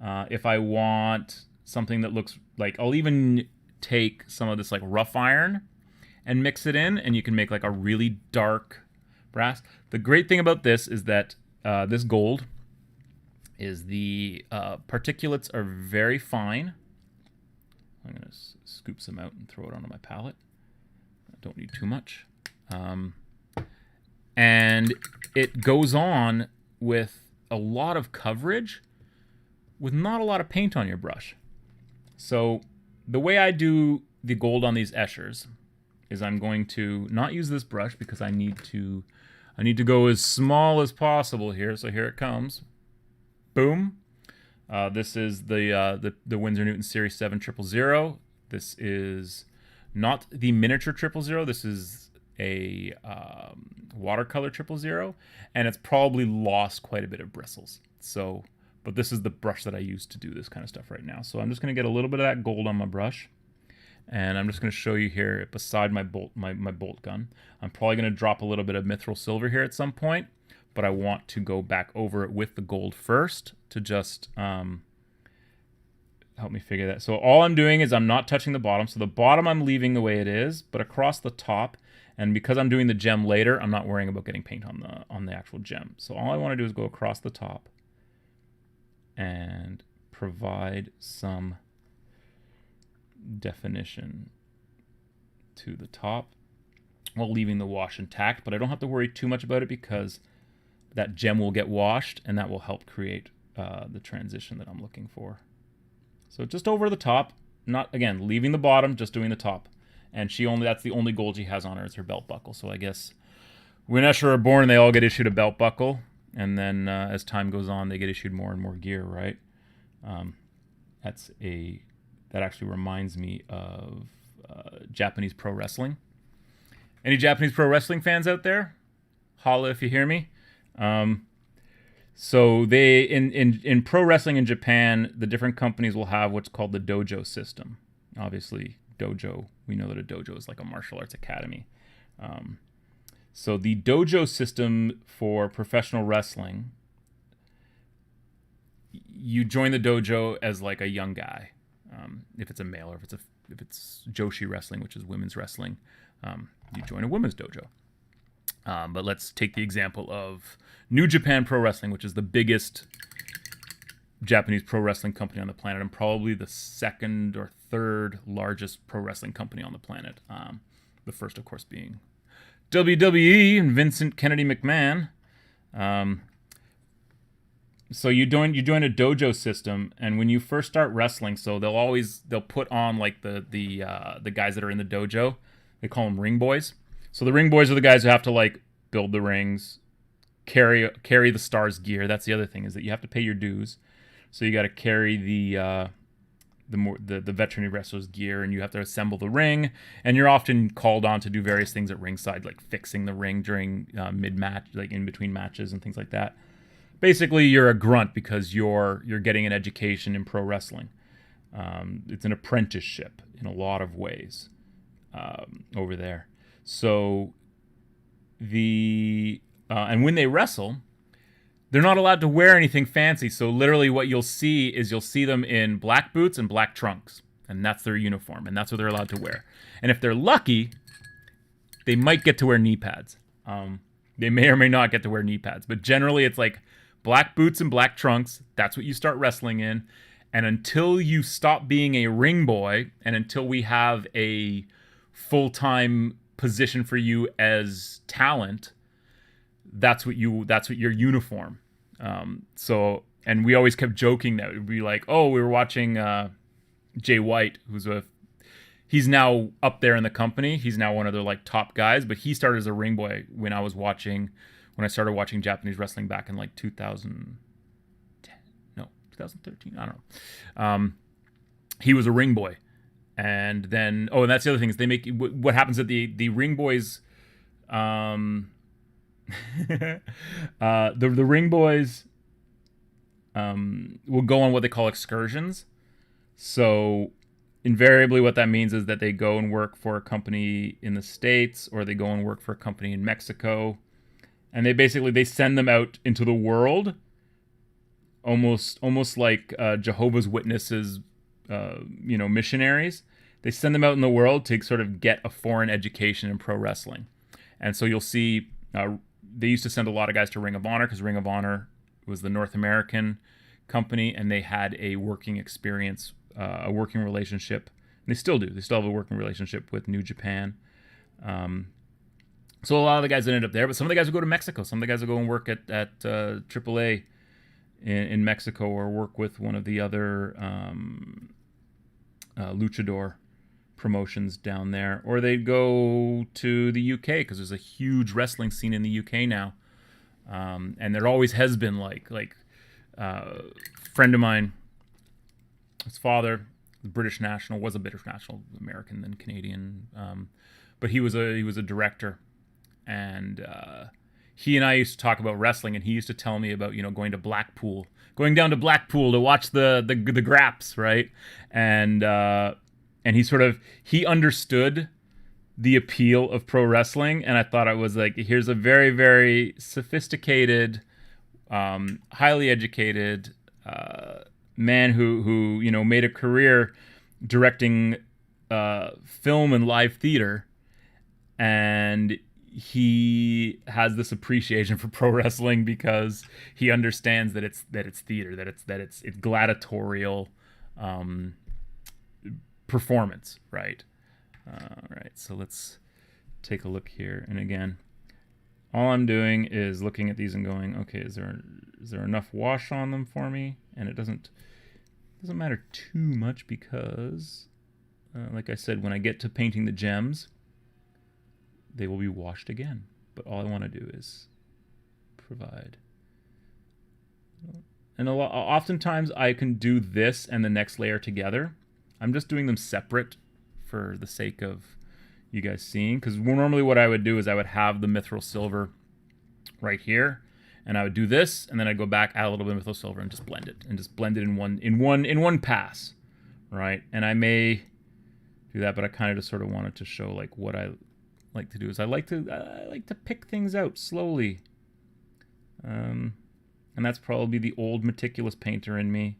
If I want something that looks like, I'll even take some of this like rough iron and mix it in, and you can make like a really dark brass. The great thing about this is that this gold is the particulates are very fine. I'm going to scoop some out and throw it onto my palette. I don't need too much. And it goes on with a lot of coverage with not a lot of paint on your brush. So the way I do the gold on these Eschers is I'm going to not use this brush because I need to go as small as possible here. So here it comes. Boom. This is the Winsor Newton Series 7 000. This is not the miniature 000. This is a watercolor 000, and it's probably lost quite a bit of bristles. So, but this is the brush that I use to do this kind of stuff right now. So I'm just going to get a little bit of that gold on my brush, and I'm just going to show you here beside my bolt gun. I'm probably going to drop a little bit of mithril silver here at some point, but I want to go back over it with the gold first to just help me figure that. So all I'm doing is I'm not touching the bottom. So the bottom I'm leaving the way it is, but across the top, and because I'm doing the gem later, I'm not worrying about getting paint on the actual gem. So all I want to do is go across the top and provide some definition to the top while leaving the wash intact. But I don't have to worry too much about it because that gem will get washed, and that will help create the transition that I'm looking for. So just over the top, not, again, leaving the bottom, just doing the top. And that's the only gold she has on her is her belt buckle. So I guess when Escher are born, they all get issued a belt buckle. And then as time goes on, they get issued more and more gear, right? That actually reminds me of Japanese pro wrestling. Any Japanese pro wrestling fans out there? Holla if you hear me. So they in pro wrestling in Japan, the different companies will have what's called the dojo system. Obviously, dojo, we know that a dojo is like a martial arts academy. So the dojo system for professional wrestling, you join the dojo as like a young guy, if it's a male, or if it's Joshi wrestling, which is women's wrestling, you join a women's dojo. But let's take the example of New Japan Pro Wrestling, which is the biggest Japanese pro wrestling company on the planet, and probably the second or third largest pro wrestling company on the planet. The first, of course, being WWE and Vincent Kennedy McMahon. So you join a dojo system, and when you first start wrestling, so they'll put on like the guys that are in the dojo. They call them ring boys. So the ring boys are the guys who have to like build the rings, carry the stars' gear. That's the other thing, is that you have to pay your dues. So you got to carry the veterinary wrestler's gear, and you have to assemble the ring. And you're often called on to do various things at ringside, like fixing the ring during mid-match, like in between matches and things like that. Basically, you're a grunt because you're getting an education in pro wrestling. It's an apprenticeship in a lot of ways over there. So and when they wrestle, they're not allowed to wear anything fancy. So literally what you'll see them in black boots and black trunks. And that's their uniform. And that's what they're allowed to wear. And if they're lucky, they might get to wear knee pads. They may or may not get to wear knee pads. But generally it's like black boots and black trunks. That's what you start wrestling in. And until you stop being a ring boy, and until we have a full-time position for you as talent, that's what your uniform. So, and we always kept joking that it would be like, oh, we were watching Jay White, he's now up there in the company. He's now one of their like top guys, but he started as a ring boy when I started watching Japanese wrestling back in like 2013. I don't know. He was a ring boy. And then, and that's the other thing, is they make, what happens at the ring boys, the ring boys will go on what they call excursions. So invariably what that means is that they go and work for a company in the States, or they go and work for a company in Mexico, and they send them out into the world, almost like Jehovah's Witnesses, missionaries. They send them out in the world to sort of get a foreign education in pro wrestling. And so you'll see they used to send a lot of guys to Ring of Honor, because Ring of Honor was the North American company, and they had a working experience, a working relationship. And they still do. They still have a working relationship with New Japan. So a lot of the guys ended up there, but some of the guys would go to Mexico. Some of the guys would go and work at AAA in Mexico, or work with one of the other luchador promotions down there, or they'd go to the UK, because there's a huge wrestling scene in the UK now, and there always has been. Friend of mine, his father, the British national, was a British national, American then Canadian, but he was a director, and he and I used to talk about wrestling, and he used to tell me about going down to Blackpool to watch the Graps, right, and he understood the appeal of pro wrestling, and I thought I was like, here's a very, very sophisticated, highly educated man who made a career directing film and live theater, and he has this appreciation for pro wrestling because he understands that it's theater, that it's gladiatorial performance, right? Right. So let's take a look here, and again, all I'm doing is looking at these and going, okay, is there enough wash on them for me? And it doesn't matter too much, because, like I said, when I get to painting the gems, they will be washed again. But all I want to do is provide. And oftentimes I can do this and the next layer together. I'm just doing them separate for the sake of you guys seeing, because normally what I would do is I would have the mithril silver right here, and I would do this, and then I'd go back, add a little bit of mithril silver, and just blend it in one pass, right? And I may do that, but I kind of just sort of wanted to show like what I like to do is I like to pick things out slowly, and that's probably the old meticulous painter in me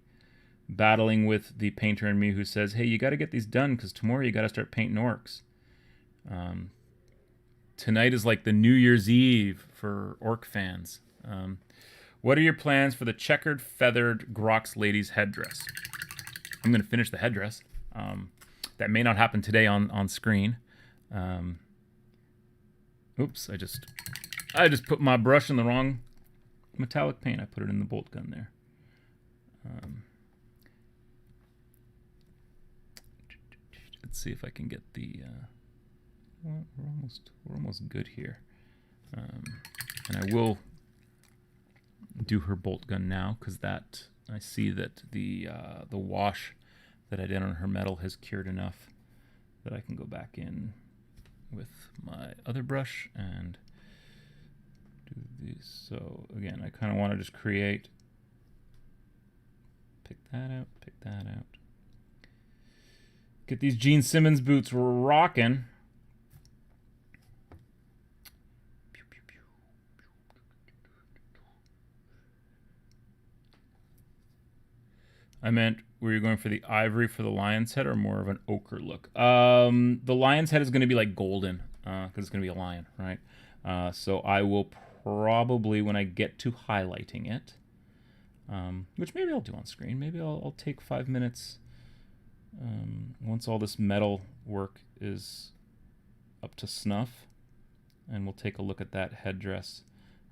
battling with the painter in me who says, hey, you got to get these done, because tomorrow you got to start painting orcs. Tonight is like the New Year's Eve for orc fans. What are your plans for the checkered feathered Grox lady's headdress? I'm going to finish the headdress. That may not happen today on screen. Oops, I just put my brush in the wrong metallic paint. I put it in the bolt gun there. Let's see if I can get the. Well, we're almost good here, and I will do her bolt gun now, because that I see that the wash that I did on her metal has cured enough that I can go back in with my other brush and do these. So again, I kind of want to just create. Pick that out. Get these Gene Simmons boots rocking. I meant, were you going for the ivory for the lion's head, or more of an ochre look? The lion's head is going to be like golden, because it's going to be a lion, right? So I will probably, when I get to highlighting it, which maybe I'll do on screen, maybe I'll take 5 minutes once all this metal work is up to snuff, and we'll take a look at that headdress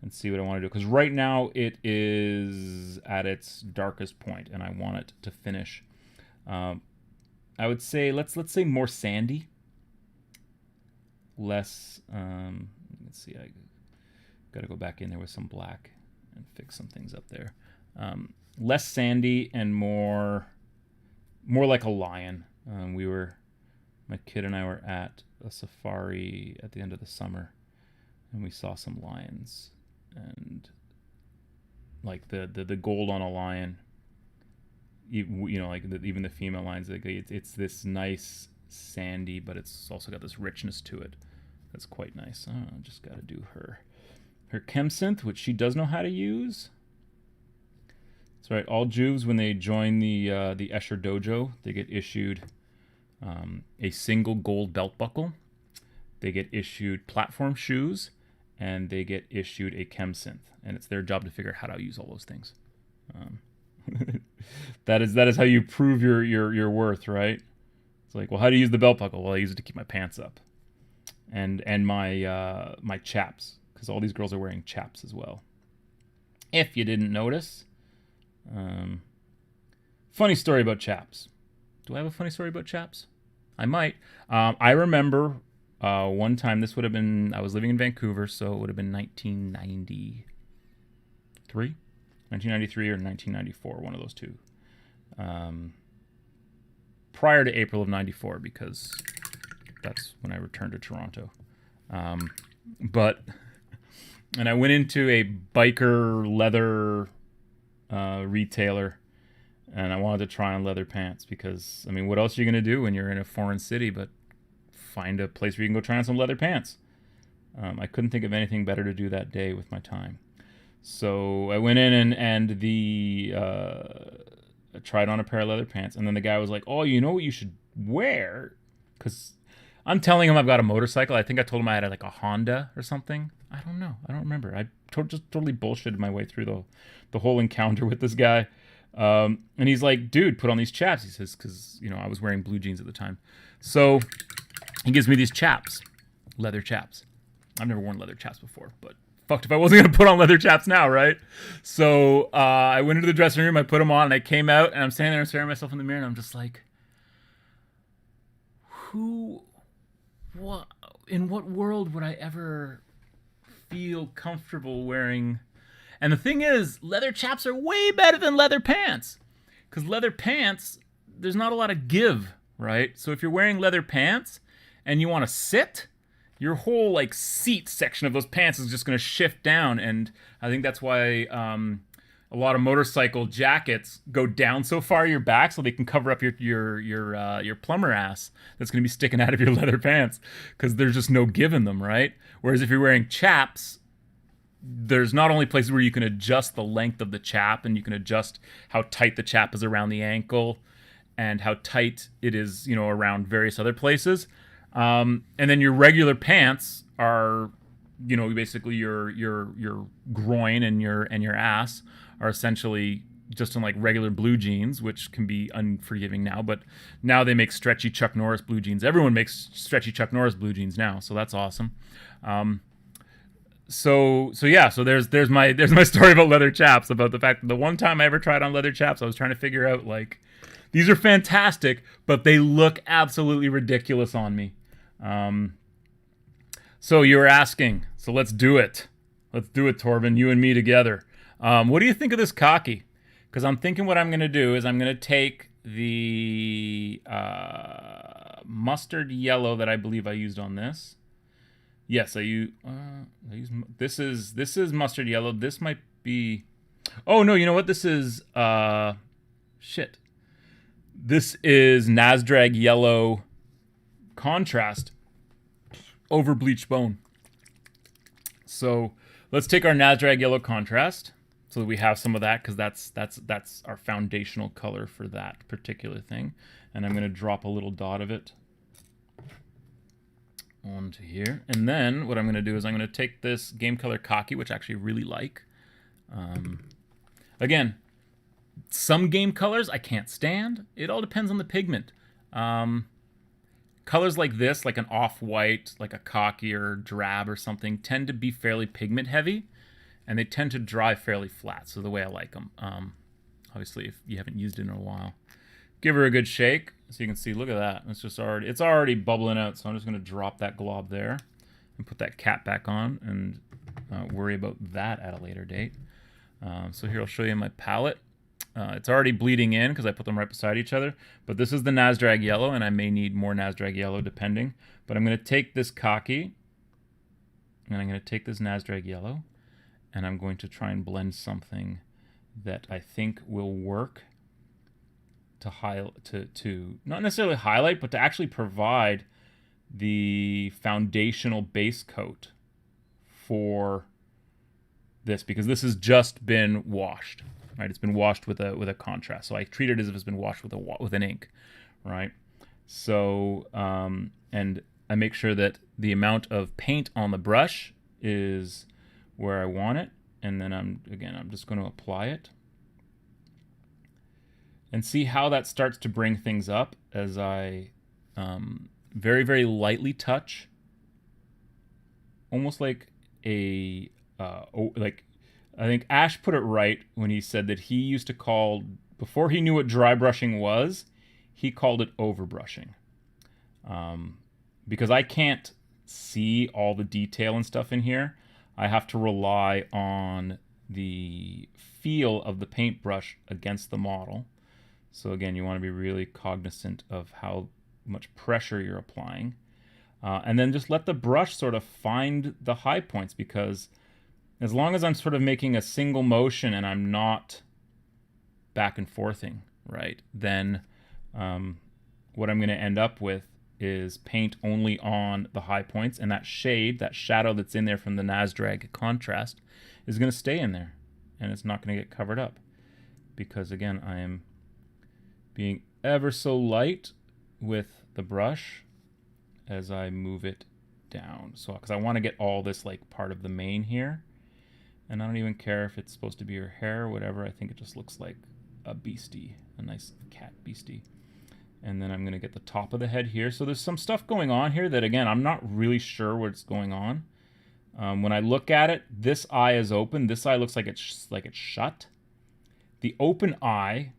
and see what I want to do, because right now it is at its darkest point, and I want it to finish. I would say let's say more sandy, less. Let's see, I got to go back in there with some black and fix some things up there. Less sandy and more like a lion. My kid and I were at a safari at the end of the summer, and we saw some lions. And like the gold on a lion you know, like even the female lines, like it's this nice sandy, but it's also got this richness to it. That's quite nice. I just got to do her Chemsynth, which she does know how to use. That's right. All Juves, when they join the Escher Dojo, they get issued a single gold belt buckle. They get issued platform shoes, and they get issued a Chemsynth. And it's their job to figure out how to use all those things. That is how you prove your worth, right? It's like, well, how do you use the belt buckle? Well, I use it to keep my pants up, and my chaps, because all these girls are wearing chaps as well. If you didn't notice, funny story about chaps. Do I have a funny story about chaps? I might. I remember one time. This would have been, I was living in Vancouver, so it would have been 1993. 1993 or 1994, one of those two. Prior to April of 94, because that's when I returned to Toronto. And I went into a biker leather retailer, and I wanted to try on leather pants because, I mean, what else are you going to do when you're in a foreign city but find a place where you can go try on some leather pants? I couldn't think of anything better to do that day with my time. So I went in and I tried on a pair of leather pants, and then the guy was like, "Oh, you know what you should wear?" Because I'm telling him I've got a motorcycle. I think I told him I had like a Honda or something. I don't know. I don't remember. I just totally bullshitted my way through the whole encounter with this guy. And he's like, "Dude, put on these chaps." He says, because, you know, I was wearing blue jeans at the time. So he gives me these chaps, leather chaps. I've never worn leather chaps before, but fucked if I wasn't going to put on leather chaps now, right? So I went into the dressing room, I put them on, and I came out, and I'm standing there and staring at myself in the mirror, and I'm just like, in what world would I ever feel comfortable wearing? And the thing is, leather chaps are way better than leather pants, because leather pants, there's not a lot of give, right? So if you're wearing leather pants and you want to sit, your whole like seat section of those pants is just going to shift down, and I think that's why a lot of motorcycle jackets go down so far your back so they can cover up your plumber ass that's going to be sticking out of your leather pants, because there's just no give in them, right? Whereas if you're wearing chaps, there's not only places where you can adjust the length of the chap, and you can adjust how tight the chap is around the ankle and how tight it is, you know, around various other places. And then your regular pants are, you know, basically your groin and your ass are essentially just in like regular blue jeans, which can be unforgiving now, but now they make stretchy Chuck Norris blue jeans. Everyone makes stretchy Chuck Norris blue jeans now, so that's awesome. So there's my story about leather chaps, about the fact that the one time I ever tried on leather chaps, I was trying to figure out, like, these are fantastic, but they look absolutely ridiculous on me. So you were asking, so let's do it. Let's do it, Torben, you and me together. What do you think of this khaki? Because I'm thinking what I'm going to do is I'm going to take the mustard yellow that I believe I used on this. Yes, I use this is mustard yellow. This might be, oh no, you know what? This is shit. This is Nasdrag yellow contrast over bleached bone. So let's take our Nasdrag yellow contrast so that we have some of that, because that's our foundational color for that particular thing. And I'm going to drop a little dot of it onto here. And then what I'm going to do is I'm going to take this Game Color khaki, which I actually really like. Again, some game colors I can't stand. It all depends on the pigment. Colors like this, like an off-white, like a khaki or drab or something, tend to be fairly pigment heavy, and they tend to dry fairly flat, so the way I like them. Obviously, if you haven't used it in a while. Give her a good shake, so you can see, look at that. It's already bubbling out, so I'm just going to drop that glob there and put that cap back on and worry about that at a later date. So here I'll show you my palette. It's already bleeding in because I put them right beside each other. But this is the Nasdrag yellow, and I may need more Nasdrag yellow depending. But I'm going to take this khaki, and I'm going to take this Nasdrag yellow, and I'm going to try and blend something that I think will work to not necessarily highlight, but to actually provide the foundational base coat for this, because this has just been washed, right? It's been washed with a contrast. So I treat it as if it's been washed with an ink, right? So and I make sure that the amount of paint on the brush is where I want it, and then I'm just going to apply it and see how that starts to bring things up as I very, very lightly touch, almost like a like, I think Ash put it right when he said that he used to call, before he knew what dry brushing was, he called it overbrushing, because I can't see all the detail and stuff in here. I have to rely on the feel of the paintbrush against the model. So again, you want to be really cognizant of how much pressure you're applying. And then just let the brush sort of find the high points, because as long as I'm sort of making a single motion and I'm not back and forthing, right, then what I'm going to end up with is paint only on the high points, and that shade, that shadow that's in there from the Nasdrag contrast is going to stay in there, and it's not going to get covered up, because again, I am being ever so light with the brush as I move it down. So, because I want to get all this like part of the mane here, and I don't even care if it's supposed to be her hair or whatever. I think it just looks like a beastie, a nice cat beastie. And then I'm going to get the top of the head here. So there's some stuff going on here that, again, I'm not really sure what's going on. When I look at it, this eye is open. This eye looks like it's shut. The open eye,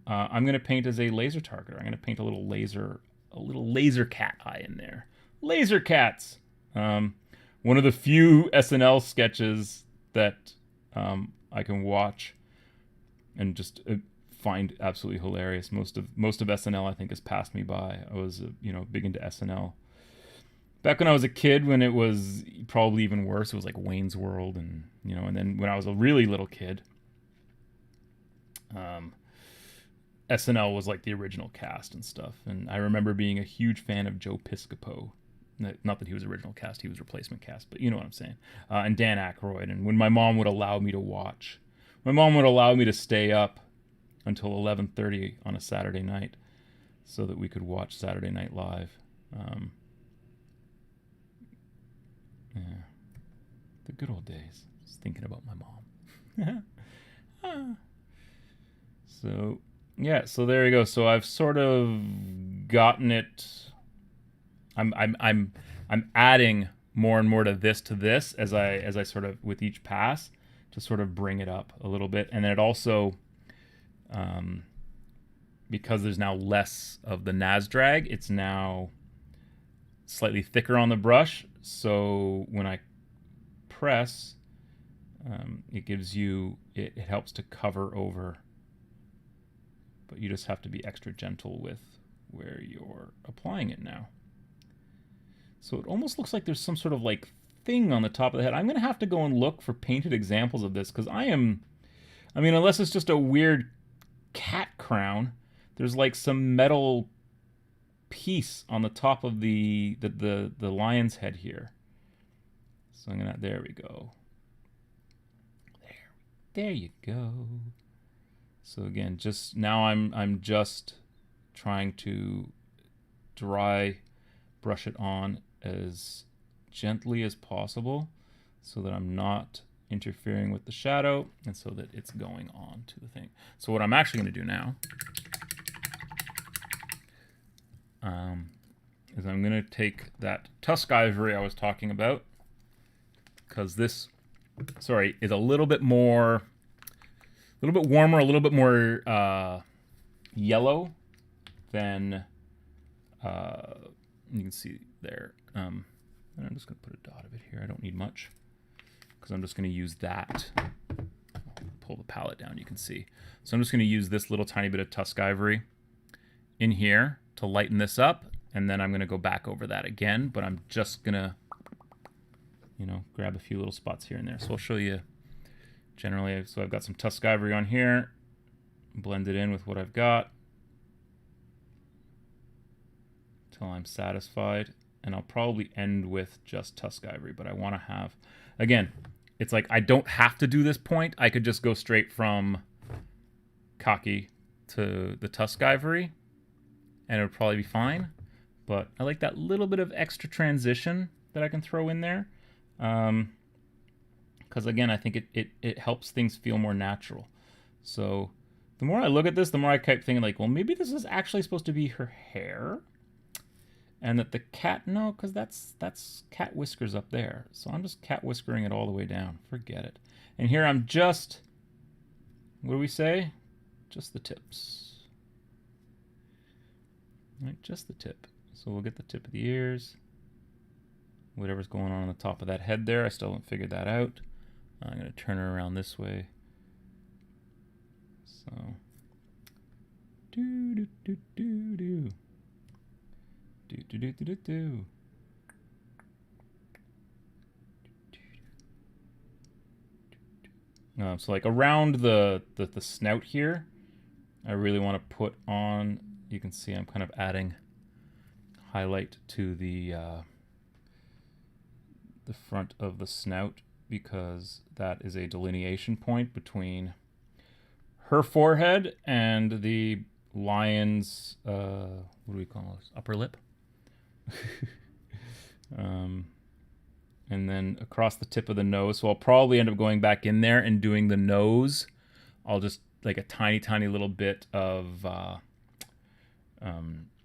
I'm going to paint as a laser targeter. I'm going to paint a little laser cat eye in there. Laser cats. One of the few SNL sketches that I can watch and just find absolutely hilarious. Most of SNL, I think, has passed me by. I was big into SNL back when I was a kid, when it was probably even worse. It was like Wayne's World, and and then when I was a really little kid, SNL was like the original cast and stuff. And I remember being a huge fan of Joe Piscopo. Not that he was original cast, he was replacement cast, but you know what I'm saying. And Dan Aykroyd. And when my mom would allow me to watch, my mom would allow me to stay up until 11:30 on a Saturday night so that we could watch Saturday Night Live. Yeah, the good old days. Just thinking about my mom. So yeah, so there you go. So I've sort of gotten it. I'm adding more and more to this as I sort of, with each pass, to sort of bring it up a little bit. And then it also, because there's now less of the Nasdrag, it's now slightly thicker on the brush. So when I press, it helps to cover over. But you just have to be extra gentle with where you're applying it now. So it almost looks like there's some sort of like thing on the top of the head. I'm going to have to go and look for painted examples of this, because unless it's just a weird cat crown, there's like some metal piece on the top of the lion's head here. So I'm going to, there we go. There you go. So again, just now I'm just trying to dry brush it on as gently as possible so that I'm not interfering with the shadow and so that it's going on to the thing. So what I'm actually going to do now is I'm going to take that Tusk Ivory I was talking about, because this, is a little bit warmer, a little bit more yellow than you can see there. And I'm just going to put a dot of it here. I don't need much, because I'm just going to use that. Pull the palette down, you can see. So I'm just going to use this little tiny bit of Tusk Ivory in here to lighten this up, and then I'm going to go back over that again, but I'm just going to, grab a few little spots here and there. So I'll show you generally. So I've got some Tusk Ivory on here, blend it in with what I've got until I'm satisfied. And I'll probably end with just Tusk Ivory, but I want to have, again, it's like I don't have to do this point. I could just go straight from Khaki to the Tusk Ivory, and it would probably be fine. But I like that little bit of extra transition that I can throw in there. Because again, I think it helps things feel more natural. So the more I look at this, the more I kept thinking like, well, maybe this is actually supposed to be her hair. And that the cat, no, because that's cat whiskers up there. So I'm just cat whiskering it all the way down. Forget it. And here I'm just, what do we say? Just the tips. Right, just the tip. So we'll get the tip of the ears. Whatever's going on the top of that head there, I still haven't figured that out. I'm going to turn her around this way. So, do. So like around the snout here, I really want to put on, you can see I'm kind of adding highlight to the front of the snout, because that is a delineation point between her forehead and the lion's, what do we call this, upper lip? And then across the tip of the nose. So I'll probably end up going back in there and doing the nose. I'll just like a tiny little bit of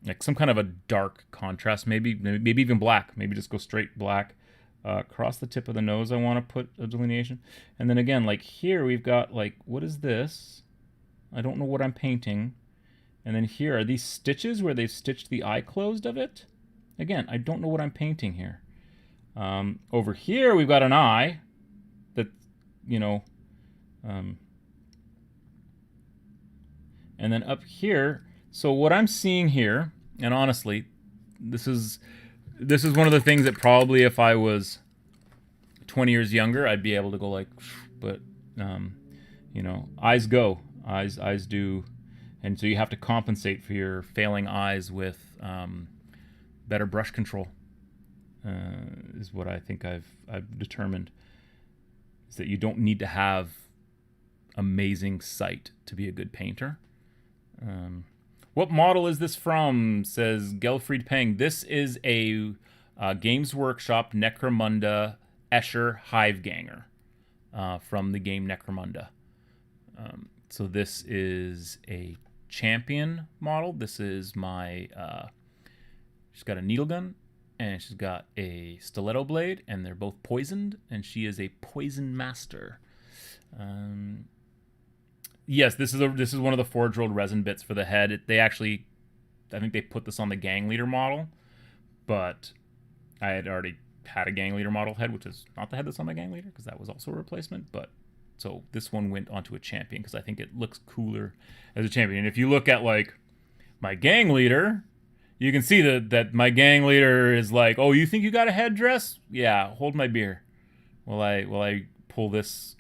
like some kind of a dark contrast, maybe even black. Maybe just go straight black. Across the tip of the nose, I want to put a delineation. And then again, like here we've got like, what is this? I don't know what I'm painting. And then here are these stitches where they've stitched the eye closed of it. Again, I don't know what I'm painting here. Over here, we've got an eye that, you know, and then up here. So what I'm seeing here, and honestly, this is one of the things that probably if I was 20 years younger, I'd be able to go like, but, you know, eyes go, eyes do. And so you have to compensate for your failing eyes with better brush control. Is what I think I've determined, is that you don't need to have amazing sight to be a good painter. What model is this from? Says Gelfried Peng. This is a Games Workshop Necromunda Escher Hiveganger from the game Necromunda. So this is a champion model. This is my, she's got a needle gun, and she's got a stiletto blade, and they're both poisoned, and she is a poison master. Yes, this is one of the forge rolled resin bits for the head. They actually, I think they put this on the gang leader model, but I had already had a gang leader model head, which is not the head that's on my gang leader, because that was also a replacement. But so this one went onto a champion because I think it looks cooler as a champion. And if you look at like my gang leader, you can see that my gang leader is like, oh, you think you got a headdress? Yeah, hold my beer while I pull this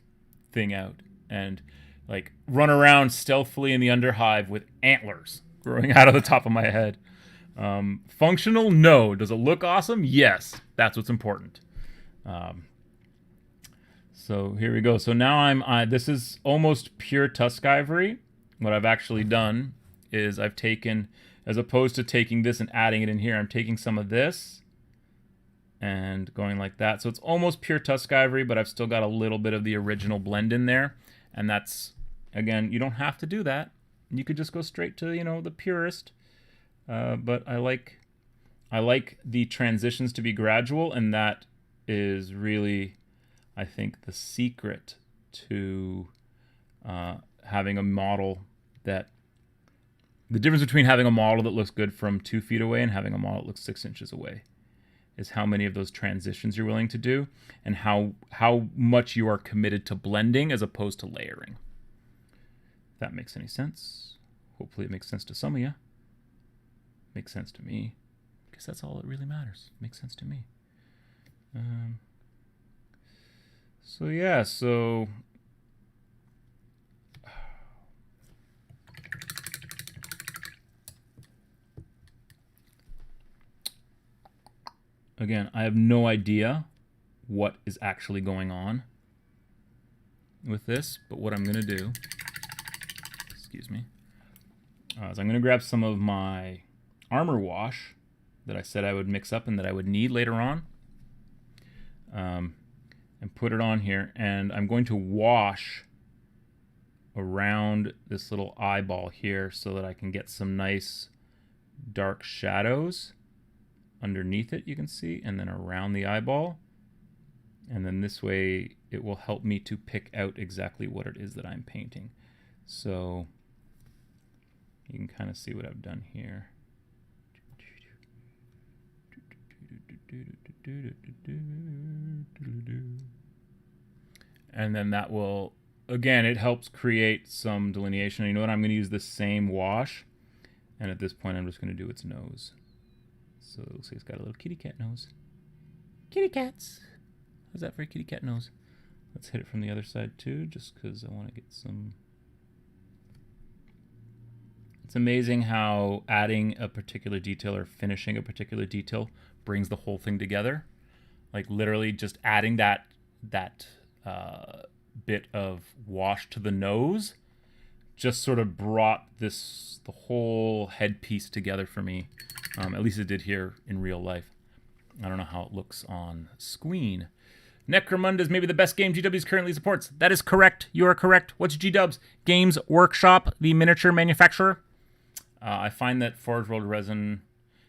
thing out and like run around stealthily in the underhive with antlers growing out of the top of my head. Functional? No. Does it look awesome? Yes. That's what's important. So here we go. So now this is almost pure Tusk Ivory. What I've actually done is I've taken, as opposed to taking this and adding it in here, I'm taking some of this and going like that. So it's almost pure Tusk Ivory, but I've still got a little bit of the original blend in there. And that's, again, you don't have to do that. You could just go straight to, you know, the purest. But I like the transitions to be gradual, and that is really, I think, the secret to having a model that, the difference between having a model that looks good from 2 feet away and having a model that looks 6 inches away is how many of those transitions you're willing to do, and how much you are committed to blending as opposed to layering. If that makes any sense. Hopefully it makes sense to some of you. Makes sense to me, because that's all that really matters. Makes sense to me. So yeah, so Again, I have no idea what is actually going on with this, but what I'm going to do, excuse me, is I'm going to grab some of my armor wash that I said I would mix up and that I would need later on, and put it on here, and I'm going to wash around this little eyeball here so that I can get some nice dark shadows underneath it, you can see, and then around the eyeball. And then this way it will help me to pick out exactly what it is that I'm painting. So you can kind of see what I've done here. And then that will, again, it helps create some delineation. You know what? I'm going to use the same wash. And at this point, I'm just going to do its nose. So it looks like it's got a little kitty cat nose. Kitty cats. How's that for a kitty cat nose? Let's hit it from the other side too, just because I want to get some... It's amazing how adding a particular detail or finishing a particular detail brings the whole thing together. Like literally just adding that bit of wash to the nose just sort of brought the whole headpiece together for me. At least it did here in real life. I don't know how it looks on screen. Necromunda is maybe the best game GW's currently supports. That is correct. You are correct. What's GW's? Games Workshop, the miniature manufacturer. I find that Forge World Resin...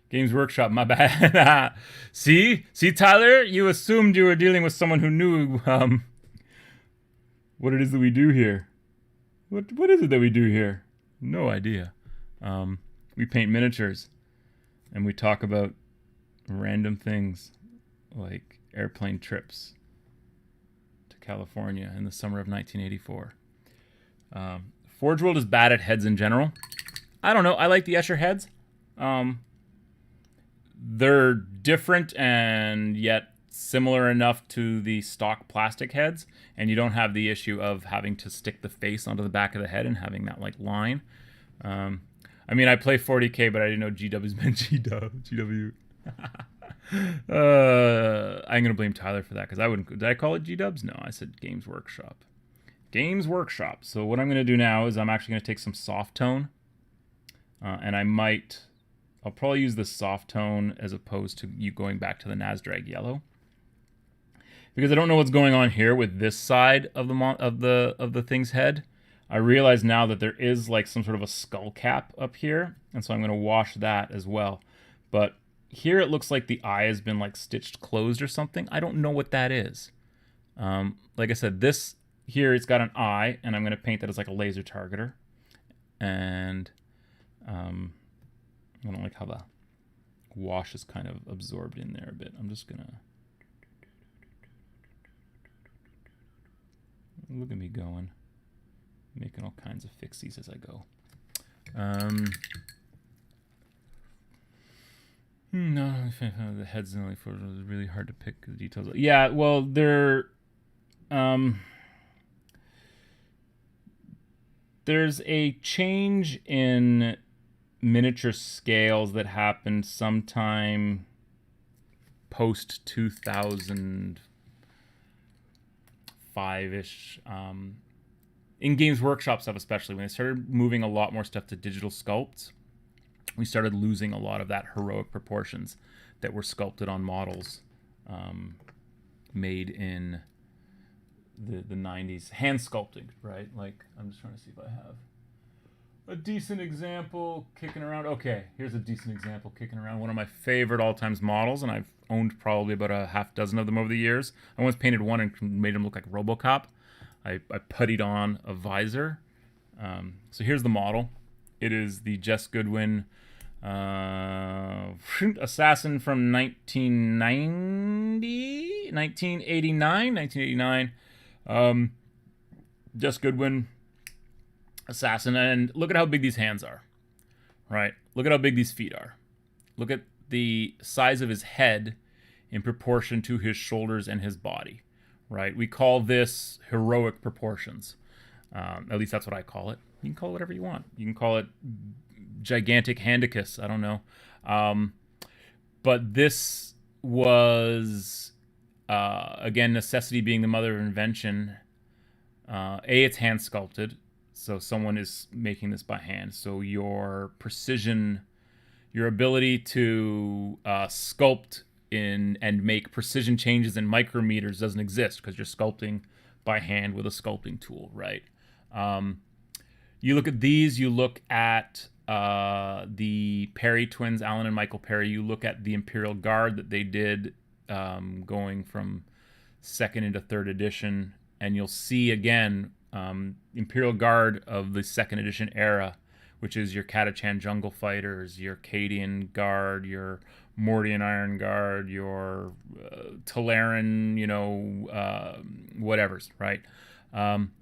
Games Workshop, my bad. See, Tyler? You assumed you were dealing with someone who knew what it is that we do here. What is it that we do here? No idea. We paint miniatures. And we talk about random things like airplane trips to California in the summer of 1984. Forge World is bad at heads in general. I don't know. I like the Escher heads. They're different and yet similar enough to the stock plastic heads, and you don't have the issue of having to stick the face onto the back of the head and having that like line. I mean, I play 40K, but I didn't know GW's meant GW. I'm gonna blame Tyler for that because I wouldn't. Did I call it GW's? No, I said Games Workshop. Games Workshop. So what I'm gonna do now is I'm actually gonna take some soft tone, and I'll probably use the soft tone as opposed to you going back to the Nazdrag yellow, because I don't know what's going on here with this side of the thing's head. I realize now that there is like some sort of a skull cap up here, and so I'm going to wash that as well. But here it looks like the eye has been like stitched closed or something. I don't know what that is. Like I said, this here, it's got an eye, and I'm going to paint that as like a laser targeter. And I don't like how the wash is kind of absorbed in there a bit. I'm just going to... Look at me going. Making all kinds of fixies as I go. No, the head's only for really hard to pick the details. Yeah, well, they're there's a change in miniature scales that happened sometime post 2005-ish. In Games Workshop stuff, especially when they started moving a lot more stuff to digital sculpts, we started losing a lot of that heroic proportions that were sculpted on models made in the 90s. Hand sculpting, right? Like, I'm just trying to see if I have a decent example kicking around. Okay, here's a decent example kicking around. One of my favorite all-times models, and I've owned probably about a half dozen of them over the years. I once painted one and made him look like RoboCop. I puttied on a visor. So here's the model. It is the Jess Goodwin Assassin from 1989. Jess Goodwin Assassin. And look at how big these hands are. Right? Look at how big these feet are. Look at the size of his head in proportion to his shoulders and his body. Right? We call this heroic proportions. At least that's what I call it. You can call it whatever you want. You can call it gigantic handicus. I don't know. But this was again, necessity being the mother of invention. It's hand sculpted, so someone is making this by hand. So your precision, your ability to sculpt in and make precision changes in micrometers doesn't exist because you're sculpting by hand with a sculpting tool, right? Um, you look at these. You look at the Perry twins, Alan and Michael Perry. You look at the Imperial Guard that they did, going from second into third edition, and you'll see again Imperial Guard of the second edition era, which is your Catachan Jungle Fighters, your Cadian Guard, your Mordian Iron Guard, your Talaran, whatever's, right? Um,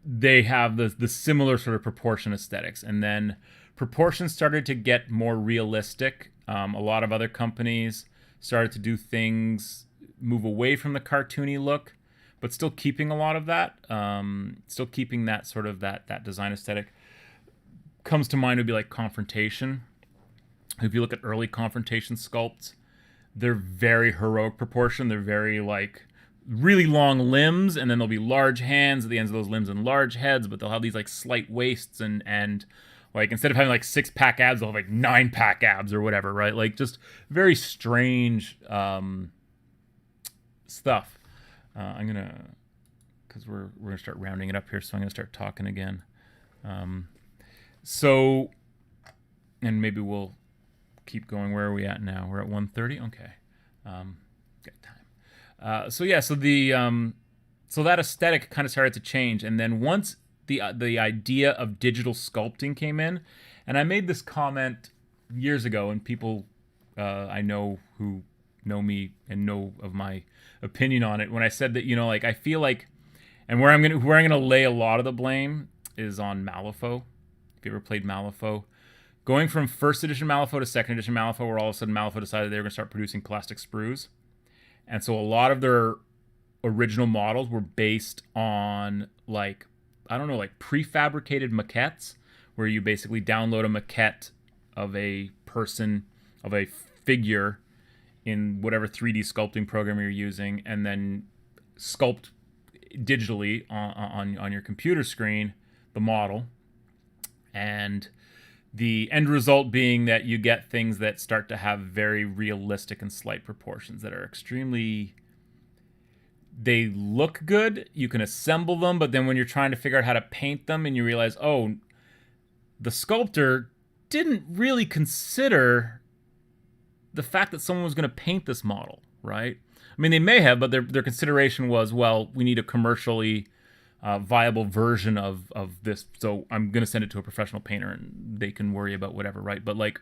they have the similar sort of proportion aesthetics. And then proportions started to get more realistic. A lot of other companies started to do things, move away from the cartoony look, but still keeping a lot of that. Still keeping that sort of that design aesthetic. Comes to mind would be like Confrontation. If you look at early Confrontation sculpts, they're very heroic proportion. They're very like really long limbs, and then there'll be large hands at the ends of those limbs and large heads, but they'll have these like slight waists and like instead of having like 6-pack abs, they'll have like 9-pack abs or whatever, right? Like just very strange stuff. I'm gonna, because we're gonna start rounding it up here, so I'm gonna start talking again. So, and maybe we'll keep going. Where are we at now? We're at 1:30. Okay, got time. So that aesthetic kind of started to change, and then once the idea of digital sculpting came in, and I made this comment years ago, and people I know who know me and know of my opinion on it when I said that like I feel like, and where I'm gonna lay a lot of the blame is on Malifaux. If you ever played Malifaux, going from first edition Malifaux to second edition Malifaux, where all of a sudden Malifaux decided they were gonna start producing plastic sprues, and so a lot of their original models were based on like prefabricated maquettes, where you basically download a maquette of a person, of a figure in whatever 3D sculpting program you're using, and then sculpt digitally on your computer screen the model, and the end result being that you get things that start to have very realistic and slight proportions that are extremely, they look good, you can assemble them, but then when you're trying to figure out how to paint them and you realize, oh, the sculptor didn't really consider the fact that someone was going to paint this model, right? I mean, they may have, but their consideration was, well, we need a commercially viable version of this, so I'm going to send it to a professional painter and they can worry about whatever, right? But like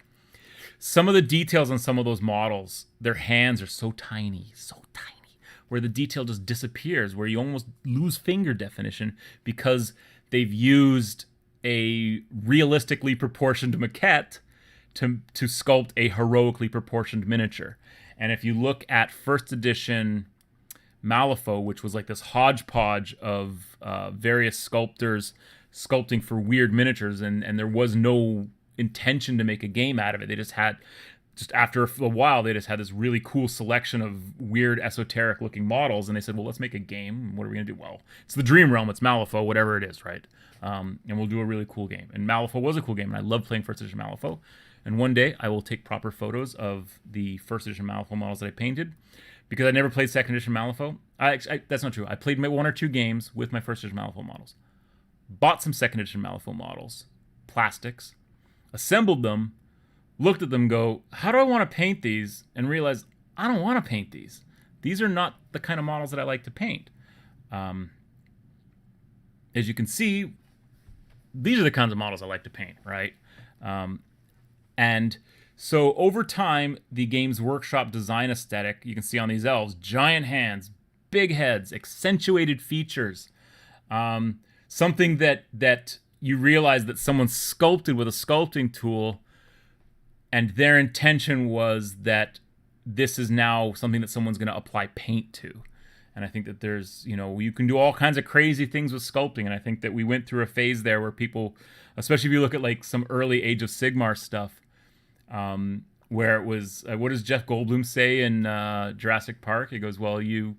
some of the details on some of those models, their hands are so tiny, where the detail just disappears, where you almost lose finger definition because they've used a realistically proportioned maquette to sculpt a heroically proportioned miniature. And if you look at first edition Malifaux, which was like this hodgepodge of various sculptors sculpting for weird miniatures, and there was no intention to make a game out of it. They just after a while, they just had this really cool selection of weird, esoteric looking models, and they said, well, let's make a game. What are we going to do? Well, it's the Dream Realm, it's Malifaux, whatever it is, right? And we'll do a really cool game. And Malifaux was a cool game, and I love playing first edition Malifaux. And one day, I will take proper photos of the first edition Malifaux models that I painted, because I never played second edition Malifaux. That's not true. I played 1 or 2 games with my first edition Malifaux models. Bought some second edition Malifaux models, plastics, assembled them, looked at them, go, how do I want to paint these? And realized, I don't want to paint these. These are not the kind of models that I like to paint. As you can see, these are the kinds of models I like to paint, right? And so over time, the Games Workshop design aesthetic, you can see on these elves, giant hands, big heads, accentuated features, something that you realize that someone sculpted with a sculpting tool, and their intention was that this is now something that someone's going to apply paint to. And I think that there's, you can do all kinds of crazy things with sculpting. And I think that we went through a phase there where people, especially if you look at like some early Age of Sigmar stuff, where it was, what does Jeff Goldblum say in Jurassic Park? He goes, well, you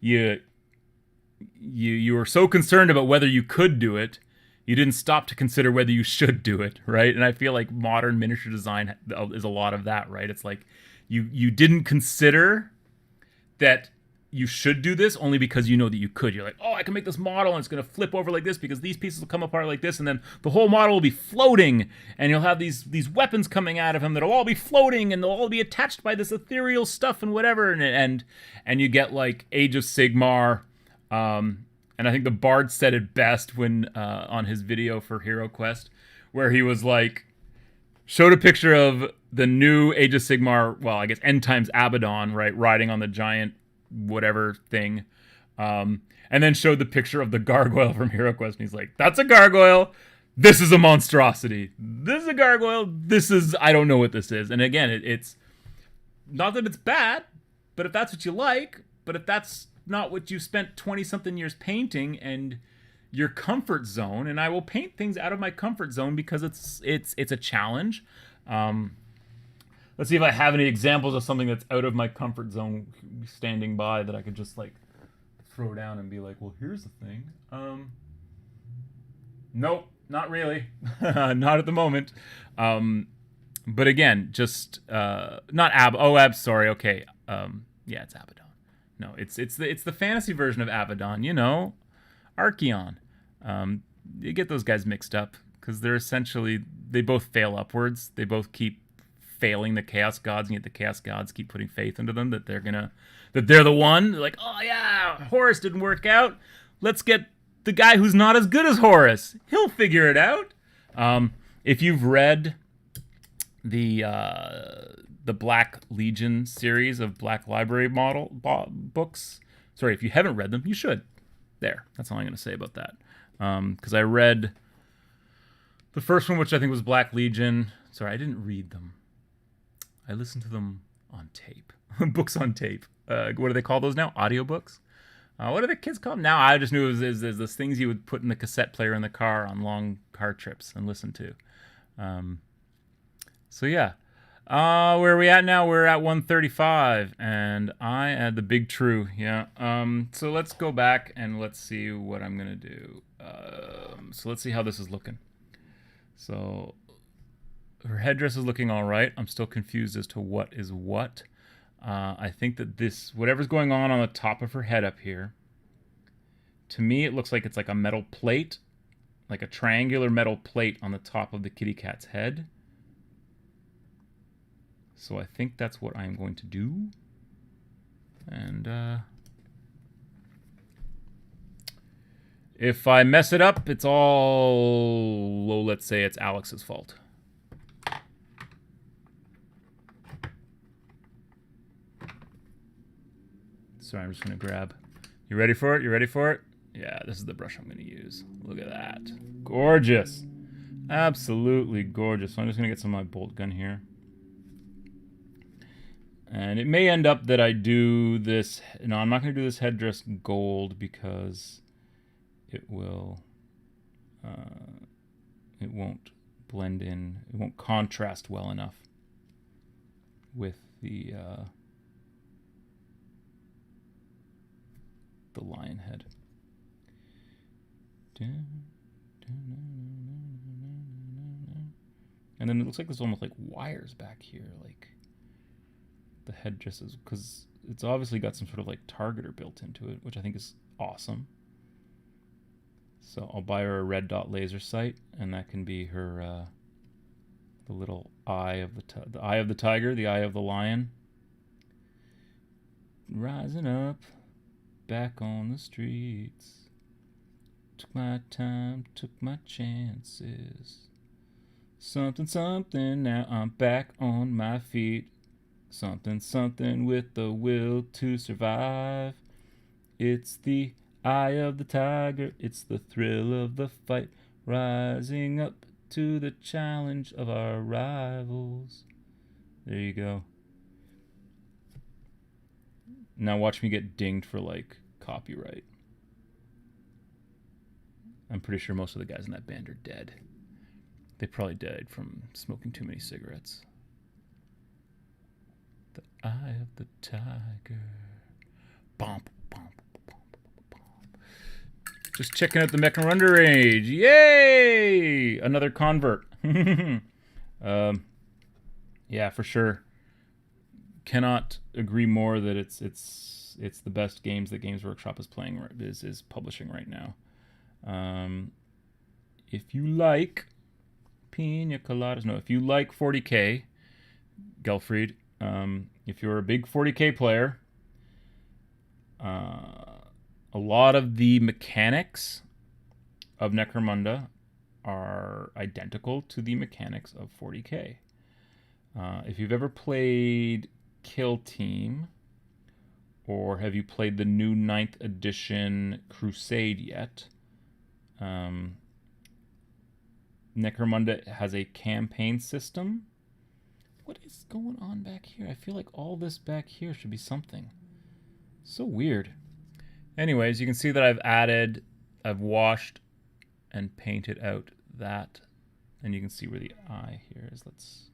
were so concerned about whether you could do it, you didn't stop to consider whether you should do it, right? And I feel like modern miniature design is a lot of that, right? It's like you didn't consider that you should do this only because you know that you could. You're like, oh, I can make this model and it's going to flip over like this because these pieces will come apart like this, and then the whole model will be floating, and you'll have these weapons coming out of him that'll all be floating, and they'll all be attached by this ethereal stuff and whatever, and you get like Age of Sigmar. And I think the Bard said it best when on his video for Hero Quest, where he was like, showed a picture of the new Age of Sigmar, well, I guess End Times Abaddon, right, riding on the giant whatever thing, and then showed the picture of the gargoyle from Hero Quest, and he's like, that's a gargoyle, this is a monstrosity, this is a gargoyle, this is, I don't know what this is. And again, it's not that it's bad, but if that's what you like, but if that's not what you spent 20-something years painting and your comfort zone, and I will paint things out of my comfort zone because it's a challenge. Let's see if I have any examples of something that's out of my comfort zone standing by that I could just like throw down and be like, well, here's the thing. Nope, not really. Not at the moment. But again, just not sorry, okay. Yeah, it's Abaddon. No, it's the fantasy version of Abaddon, you know, Archeon. You get those guys mixed up because they're essentially, they both fail upwards. They both keep failing the Chaos Gods, and yet the Chaos Gods keep putting faith into them that they're the one. They're like, oh yeah, Horus didn't work out. Let's get the guy who's not as good as Horus. He'll figure it out. If you've read the Black Legion series of Black Library books. Sorry, if you haven't read them, you should. There, that's all I'm going to say about that. Because I read the first one, which I think was Black Legion. Sorry, I didn't read them. I listened to them on tape. Books on tape. What do they call those now? Audiobooks? What do the kids call them now? I just knew it was those things you would put in the cassette player in the car on long car trips and listen to. So yeah. Where are we at now? We're at 135, and I had the big true, yeah. So let's go back and let's see what I'm gonna do. So let's see how this is looking. So her headdress is looking all right. I'm still confused as to what is what. I think that whatever's going on the top of her head up here, to me it looks like it's like a metal plate, like a triangular metal plate on the top of the kitty cat's head. So I think that's what I'm going to do. And if I mess it up, it's all, well, let's say it's Alex's fault. So I'm just going to grab. You ready for it? You ready for it? Yeah, this is the brush I'm going to use. Look at that. Gorgeous. Absolutely gorgeous. So I'm just going to get some of my bolt gun here. And it may end up that I do this. No, I'm not going to do this headdress gold because it will. It won't blend in. It won't contrast well enough with the lion head. And then it looks like there's almost like wires back here, like the headdress is, because it's obviously got some sort of like targeter built into it, which I think is awesome. So I'll buy her a red dot laser sight, and that can be her the little eye of the eye of the tiger, the eye of the lion. Rising up, back on the streets. Took my time, took my chances. Something, something, now I'm back on my feet. Something, something with the will to survive. It's the eye of the tiger, it's the thrill of the fight. Rising up to the challenge of our rivals. There you go. Now watch me get dinged for, like, copyright. I'm pretty sure most of the guys in that band are dead. They probably died from smoking too many cigarettes. The eye of the tiger. Bump, bump, bump, bump. Just checking out the Necromunda range. Yay! Another convert. Yeah, for sure. Cannot agree more that it's the best games that Games Workshop is playing is publishing right now. If you like Pina Coladas, no, if you like 40K, Gelfried, if you're a big 40K player, a lot of the mechanics of Necromunda are identical to the mechanics of 40K. If you've ever played Kill Team, or have you played the new 9th edition Crusade yet? Necromunda has a campaign system. What is going on back here? I feel like all this back here should be something. So weird. Anyways, you can see that I've washed and painted out that. And you can see where the eye here is. It's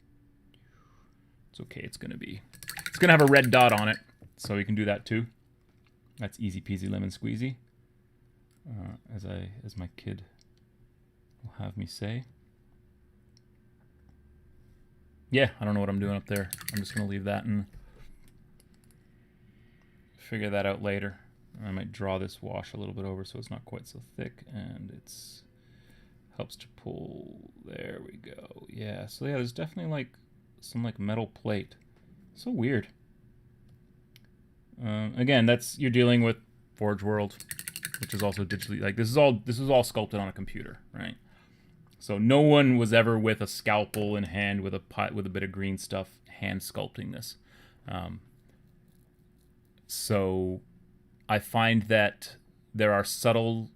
okay, it's gonna have a red dot on it. So we can do that too. That's easy peasy lemon squeezy. As my kid will have me say. Yeah, I don't know what I'm doing up there. I'm just gonna leave that and figure that out later. I might draw this wash a little bit over so it's not quite so thick, and it's helps to pull. There we go. Yeah, so yeah, there's definitely like some like metal plate. So weird. Again, you're dealing with Forge World, which is also digitally, like this is all sculpted on a computer, right? So no one was ever with a scalpel in hand with a bit of green stuff hand sculpting this. So I find that there are subtle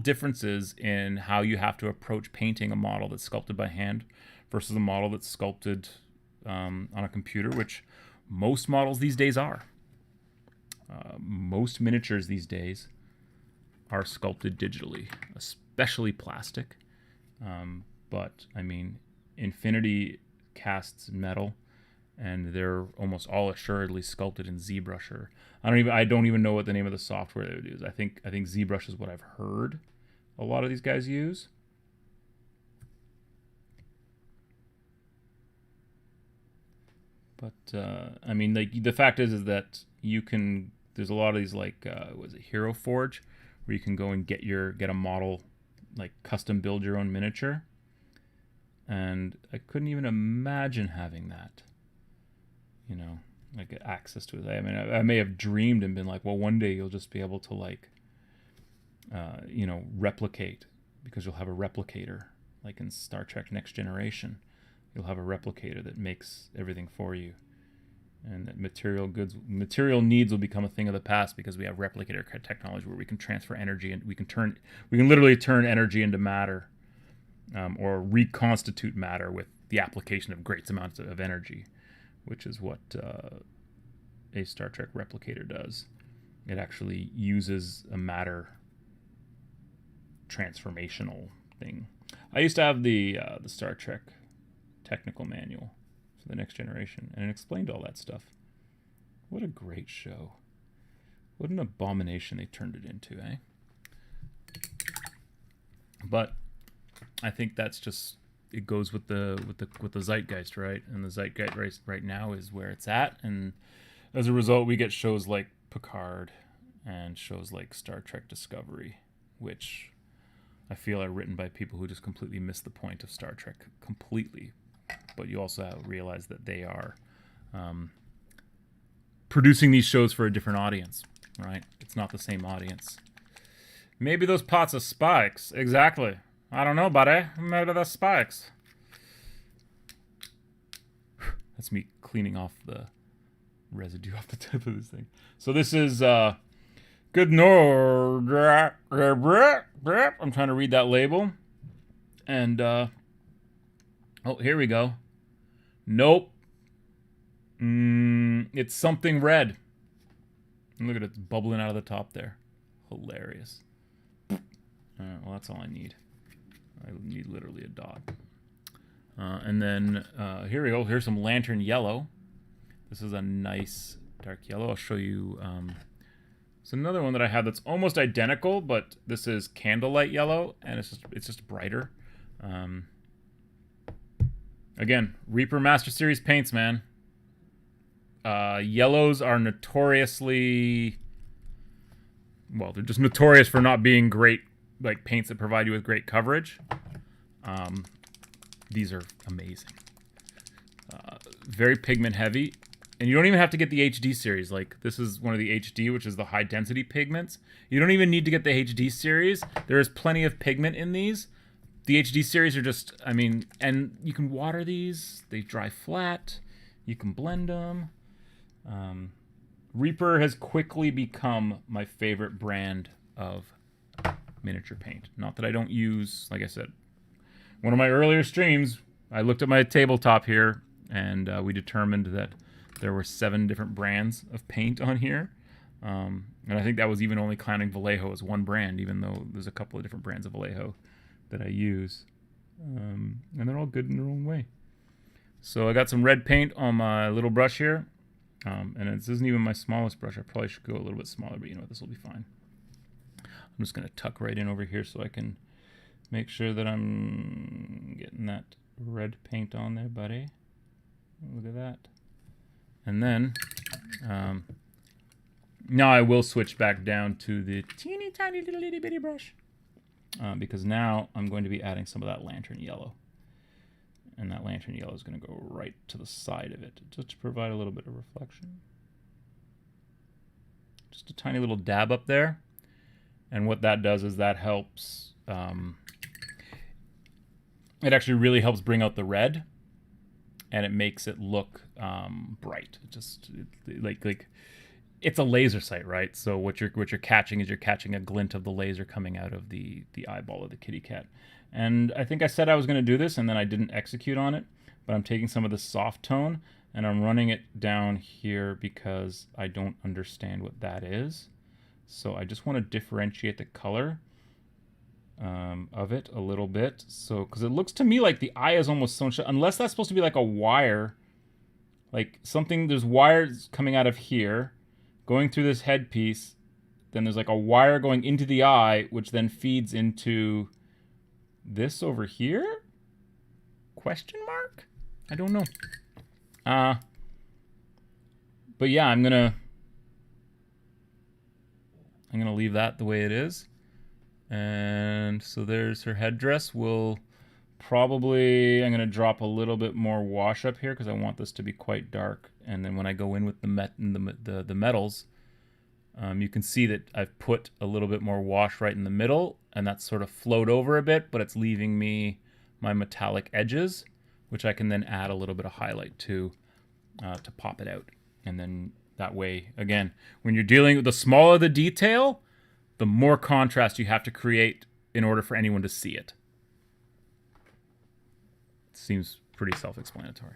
differences in how you have to approach painting a model that's sculpted by hand versus a model that's sculpted on a computer, which most models these days are. Most miniatures these days are sculpted digitally, especially plastic. But I mean, Infinity casts metal, and they're almost all assuredly sculpted in ZBrush. Or I don't even know what the name of the software they would use. I think ZBrush is what I've heard a lot of these guys use. But I mean, like the fact is that you can. There's a lot of these like was it Hero Forge, where you can go and get a model, like custom build your own miniature. And I couldn't even imagine having that. You know, like access to it. I mean, I may have dreamed and been like, well, one day you'll just be able to like, you know, replicate, because you'll have a replicator, like in Star Trek Next Generation. You'll have a replicator that makes everything for you. And that material needs will become a thing of the past because we have replicator technology where we can transfer energy and we can literally turn energy into matter, or reconstitute matter with the application of great amounts of energy, which is what a Star Trek replicator does. It actually uses a matter transformational thing. I used to have the Star Trek technical manual for the Next Generation, and it explained all that stuff. What a great show. What an abomination they turned it into, eh? But I think that's just, it goes with the zeitgeist, right? And the zeitgeist right now is where it's at, and as a result we get shows like Picard and shows like Star Trek Discovery, which I feel are written by people who just completely miss the point of Star Trek completely. But you also have to realize that they are producing these shows for a different audience, right? It's not the same audience. Maybe those pots of spikes. Exactly. I don't know, buddy. Maybe they're spikes. That's me cleaning off the residue off the tip of this thing. So this is good Nord. I'm trying to read that label. And oh, here we go. Nope. It's something red. Look at it bubbling out of the top there. Hilarious. Alright, well, that's all I need. I need literally a dot. And then here we go. Here's some Lantern Yellow. This is a nice dark yellow. I'll show you. It's another one that I have that's almost identical, but this is candlelight yellow, and it's just brighter. Again, Reaper Master Series paints, man. Yellows are notoriously, well, they're just notorious for not being great, like paints that provide you with great coverage. These are amazing. Very pigment heavy. And you don't even have to get the HD series. Like, this is one of the HD, which is the high density pigments. You don't even need to get the HD series. There is plenty of pigment in these. The HD series are just, I mean, and you can water these. They dry flat. You can blend them. Reaper has quickly become my favorite brand of miniature paint. Not that I don't use, like I said, one of my earlier streams, I looked at my tabletop here, and we determined that there were 7 different brands of paint on here. And I think that was even only counting Vallejo as one brand, even though there's a couple of different brands of Vallejo that I use. And they're all good in their own way. So I got some red paint on my little brush here. And this isn't even my smallest brush. I probably should go a little bit smaller, but you know what, this will be fine. I'm just going to tuck right in over here so I can make sure that I'm getting that red paint on there, buddy. Look at that. And then, now I will switch back down to the teeny tiny little itty bitty brush. Because now I'm going to be adding some of that lantern yellow. And that lantern yellow is going to go right to the side of it, just to provide a little bit of reflection. Just a tiny little dab up there. And what that does is that helps, it actually really helps bring out the red. And it makes it look bright. It just like it's a laser sight, right? So what you're catching is you're catching a glint of the laser coming out of the eyeball of the kitty cat. And I think I said I was going to do this, and then I didn't execute on it. But I'm taking some of the soft tone and I'm running it down here because I don't understand what that is. So I just want to differentiate the color of it a little bit. So, because it looks to me like the eye is almost so, unless that's supposed to be like a wire, like something, there's wires coming out of here, going through this headpiece, then there's like a wire going into the eye, which then feeds into this over here? Question mark? I don't know. But yeah, I'm gonna leave that the way it is. And so there's her headdress. We'll probably, I'm going to drop a little bit more wash up here because I want this to be quite dark. And then when I go in with the metals, you can see that I've put a little bit more wash right in the middle, and that's sort of flowed over a bit, but it's leaving me my metallic edges, which I can then add a little bit of highlight to pop it out. And then that way, again, when you're dealing with the smaller the detail, the more contrast you have to create in order for anyone to see it. Seems pretty self-explanatory.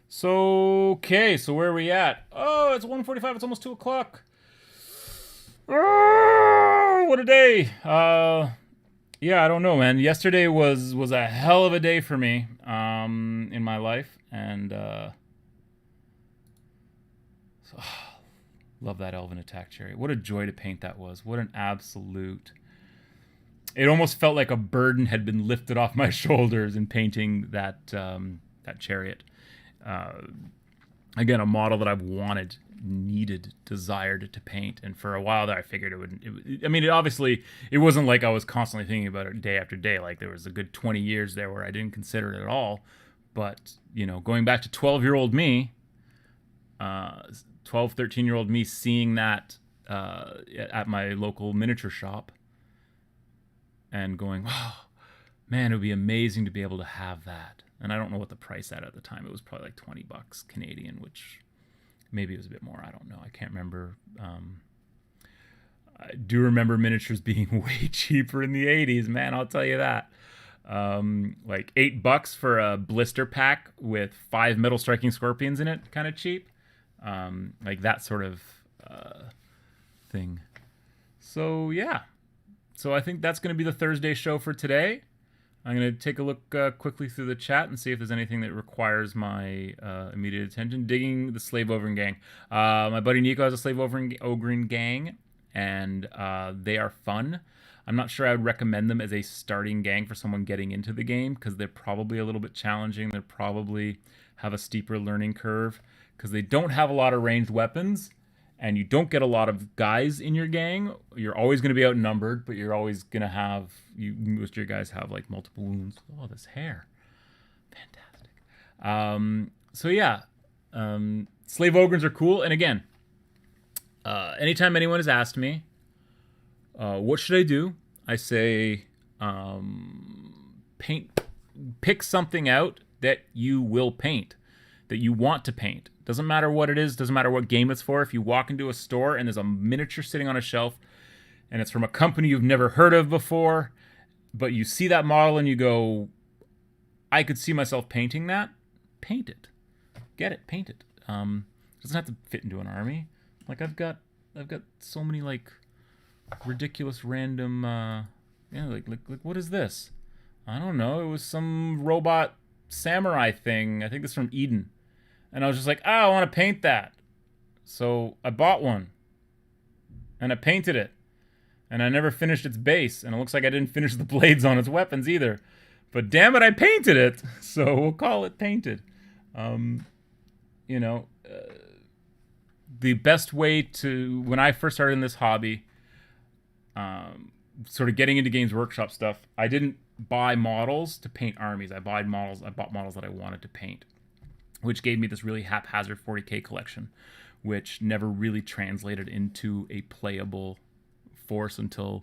So, okay, so where are we at? Oh, it's 1:45, it's almost 2 o'clock. Oh, what a day. Yeah, I don't know, man. Yesterday was a hell of a day for me in my life, and love that Elven Attack Chariot. What a joy to paint that was. What an absolute... It almost felt like a burden had been lifted off my shoulders in painting that that chariot. Again, a model that I've wanted, needed, desired to paint. And for a while there, I figured it would... I mean, it wasn't like I was constantly thinking about it day after day. Like, there was a good 20 years there where I didn't consider it at all. But, you know, going back to 12-year-old me... 12, 13-year-old me seeing that at my local miniature shop and going, oh, man, it would be amazing to be able to have that. And I don't know what the price at the time. It was probably like $20 Canadian, which maybe it was a bit more. I don't know. I can't remember. I do remember miniatures being way cheaper in the 80s, man. I'll tell you that. Like $8 for a blister pack with 5 metal striking scorpions in it, kind of cheap. Like that sort of thing. So yeah, so I think that's going to be the Thursday show for today. I'm going to take a look quickly through the chat and see if there's anything that requires my immediate attention. Digging the Slave Ogren Gang. My buddy Nico has a Slave Ogren Gang, and they are fun. I'm not sure I would recommend them as a starting gang for someone getting into the game because they're probably a little bit challenging. They probably have a steeper learning curve because they don't have a lot of ranged weapons, and you don't get a lot of guys in your gang. You're always going to be outnumbered, but you're always going to have, most of your guys have like multiple wounds. Oh, this hair. Fantastic. So yeah, Slave Ogrens are cool. And again, anytime anyone has asked me, what should I do? I say, pick something out that you will paint, that you want to paint. Doesn't matter what it is, doesn't matter what game it's for. If you walk into a store and there's a miniature sitting on a shelf and it's from a company you've never heard of before, but you see that model and you go, I could see myself painting that, paint it. Get it, paint it. It doesn't have to fit into an army. Like I've got so many like ridiculous random like what is this? I don't know. It was some robot samurai thing. I think it's from Eden. And I was just like, I want to paint that. So I bought one. And I painted it. And I never finished its base. And it looks like I didn't finish the blades on its weapons either. But damn it, I painted it. So we'll call it painted. The best way to, when I first started in this hobby, sort of getting into Games Workshop stuff, I didn't buy models to paint armies. I bought models that I wanted to paint, which gave me this really haphazard 40k collection, which never really translated into a playable force until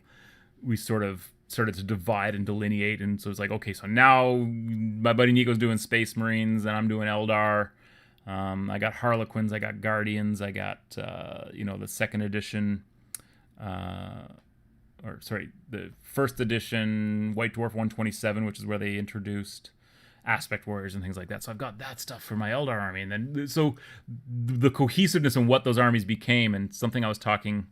we sort of started to divide and delineate. And so it's like, okay, so now my buddy Nico's doing Space Marines and I'm doing Eldar. I got Harlequins, I got Guardians, I got, the second edition, the first edition White Dwarf 127, which is where they introduced Aspect Warriors and things like that. So I've got that stuff for my Eldar army. And then, so the cohesiveness and what those armies became, and something I was talking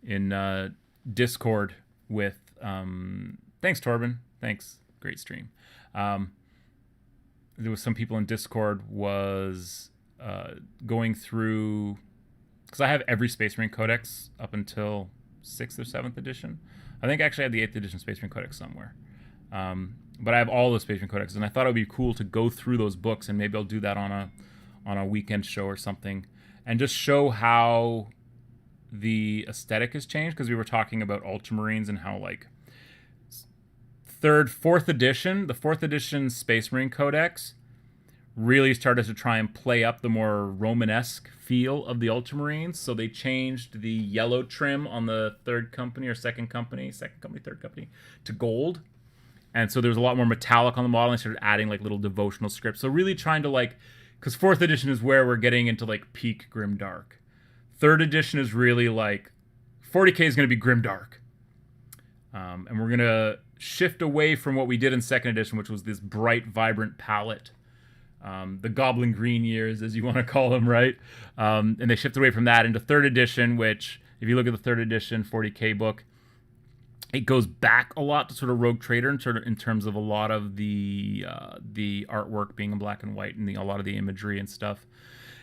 in Discord with, thanks Torben, thanks, great stream. There was some people in Discord was going through, because I have every Space Marine Codex up until 6th or 7th edition. I think actually I have the 8th edition Space Marine Codex somewhere. But I have all the Space Marine Codex, and I thought it would be cool to go through those books, and maybe I'll do that on a weekend show or something, and just show how the aesthetic has changed, because we were talking about Ultramarines and how like the 4th edition Space Marine Codex really started to try and play up the more Romanesque feel of the Ultramarines. So they changed the yellow trim on the third company to gold. And so there's a lot more metallic on the model. And they started adding like little devotional scripts. So really trying to because 4th edition is where we're getting into like peak grimdark. 3rd edition is really like 40k is going to be grimdark. And we're going to shift away from what we did in 2nd edition, which was this bright, vibrant palette. The Goblin Green years, as you want to call them, right? And they shift away from that into 3rd edition, which, if you look at the 3rd edition 40k book, it goes back a lot to sort of Rogue Trader in terms of a lot of the artwork being in black and white and a lot of the imagery and stuff,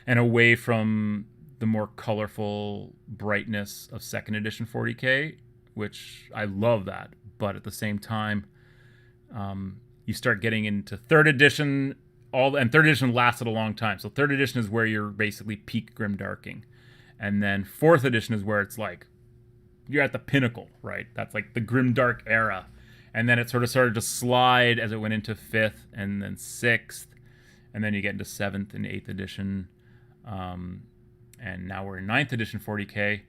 and away from the more colorful brightness of 2nd edition 40k, which I love that. But at the same time, you start getting into 3rd edition, and 3rd edition lasted a long time. So 3rd edition is where you're basically peak grimdarking. And then 4th edition is where it's like, you're at the pinnacle, right? That's like the grimdark era. And then it sort of started to slide as it went into 5th and then 6th. And then you get into 7th and 8th edition. And now we're in 9th edition 40k.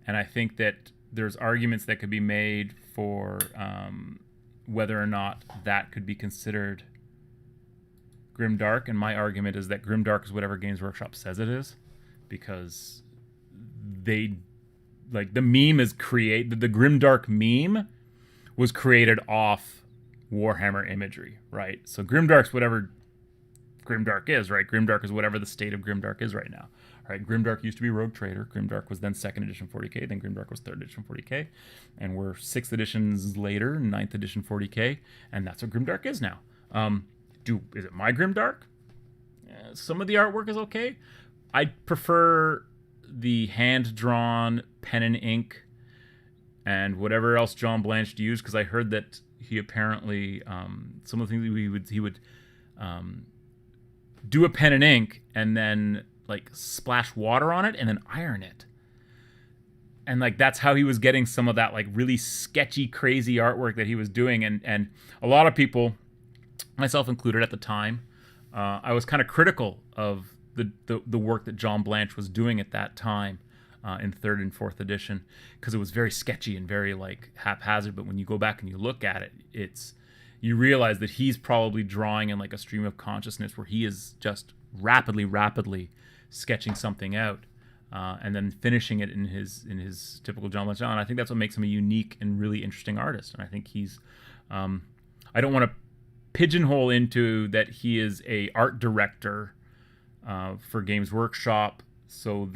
And I think that there's arguments that could be made for whether or not that could be considered grimdark. And my argument is that grimdark is whatever Games Workshop says it is, because they, like, the meme is created, the grimdark meme was created off Warhammer imagery, right? So grimdark's whatever Grimdark is, right? Grimdark is whatever the state of Grimdark is right now. All right, Grimdark used to be Rogue Trader. Grimdark was then 2nd edition 40k. Then Grimdark was 3rd edition 40k. And we're 6th editions later, 9th edition 40k. And that's what Grimdark is now. Is it my Grimdark? Some of the artwork is okay. I prefer the hand-drawn pen and ink and whatever else John Blanche used, because I heard that he apparently, some of the things he would do a pen and ink and then like splash water on it and then iron it. And like that's how he was getting some of that like really sketchy, crazy artwork that he was doing. And a lot of people, myself included at the time, I was kind of critical of the work that John Blanche was doing at that time in 3rd and 4th edition, because it was very sketchy and very like haphazard. But when you go back and you look at it, you realize that he's probably drawing in like a stream of consciousness where he is just rapidly sketching something out and then finishing it in his typical John Blanche style. And I think that's what makes him a unique and really interesting artist. And I think he's I don't want to pigeonhole into that he is a art director for Games Workshop, so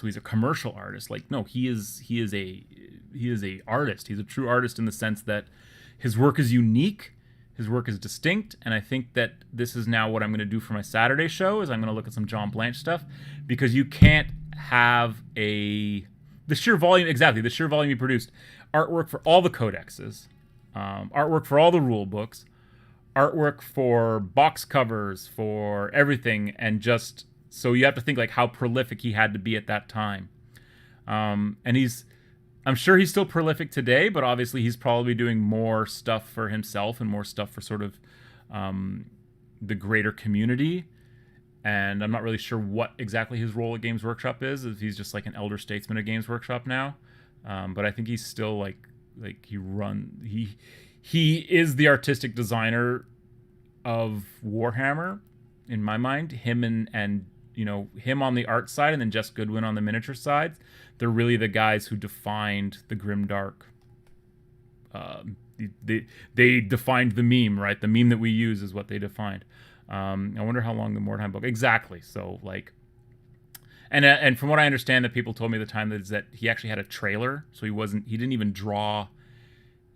he's a commercial artist. Like, no, he is a artist. He's a true artist in the sense that his work is unique, his work is distinct, and I think that this is now what I'm going to do for my Saturday show, is I'm going to look at some John Blanche stuff, because you can't have the sheer volume he produced, artwork for all the codexes, artwork for all the rule books, artwork for box covers, for everything, and just so you have to think like how prolific he had to be at that time. And I'm sure he's still prolific today, but obviously he's probably doing more stuff for himself and more stuff for sort of the greater community. And I'm not really sure what exactly his role at Games Workshop is, if he's just like an elder statesman at Games Workshop now. But I think he's still like he is the artistic designer of Warhammer, in my mind. Him and him on the art side, and then Jess Goodwin on the miniature side. They're really the guys who defined the Grimdark. They defined the meme, right? The meme that we use is what they defined. I wonder how long the Mordheim book exactly. So like, and from what I understand, that people told me at the time that he actually had a trailer, so he didn't even draw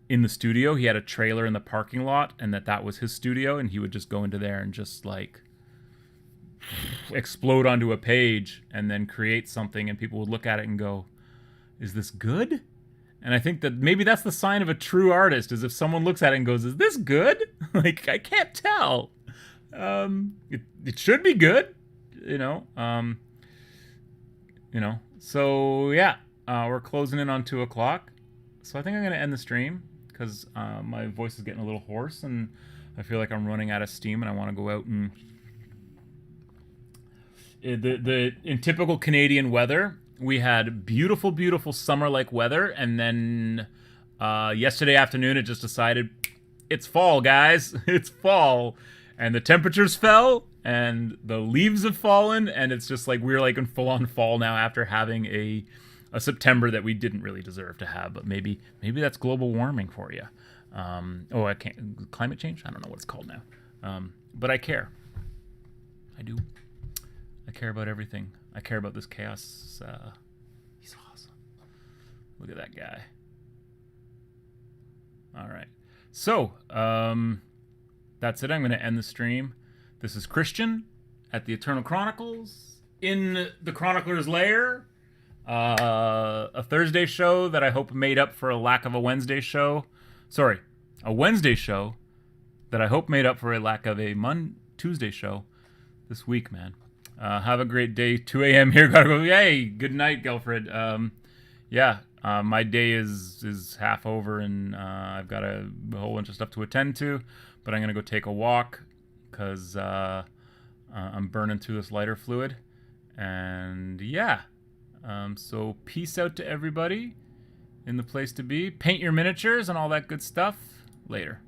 in the studio. He had a trailer in the parking lot, and that was his studio, and he would just go into there and just like explode onto a page and then create something, and people would look at it and go, is this good? And I think that maybe that's the sign of a true artist, is if someone looks at it and goes, is this good? Like, I can't tell. It should be good, so yeah, we're closing in on 2:00, so I think I'm going to end the stream, because my voice is getting a little hoarse and I feel like I'm running out of steam, and I want to go out and in typical Canadian weather, we had beautiful summer-like weather, and then yesterday afternoon it just decided it's fall, guys. It's fall, and the temperatures fell, and the leaves have fallen, and it's just like we're like in full-on fall now after having a September that we didn't really deserve to have. But maybe that's global warming for you. I can't, climate change. I don't know what it's called now. But I care. I do. I care about everything. I care about this chaos. He's awesome. Look at that guy. All right. So, that's it. I'm going to end the stream. This is Christian at the Eternal Chronicles in the Chronicler's Lair. A Thursday show that I hope made up for a lack of a Wednesday show. Sorry, a Wednesday show that I hope made up for a lack of a Tuesday show this week, man. Have a great day. 2 a.m. here. Gotta go. Hey, good night, Gelfred. My day is half over, and I've got a whole bunch of stuff to attend to. But I'm gonna go take a walk, because I'm burning through this lighter fluid. And yeah. So peace out to everybody in the place to be. Paint your miniatures and all that good stuff. Later.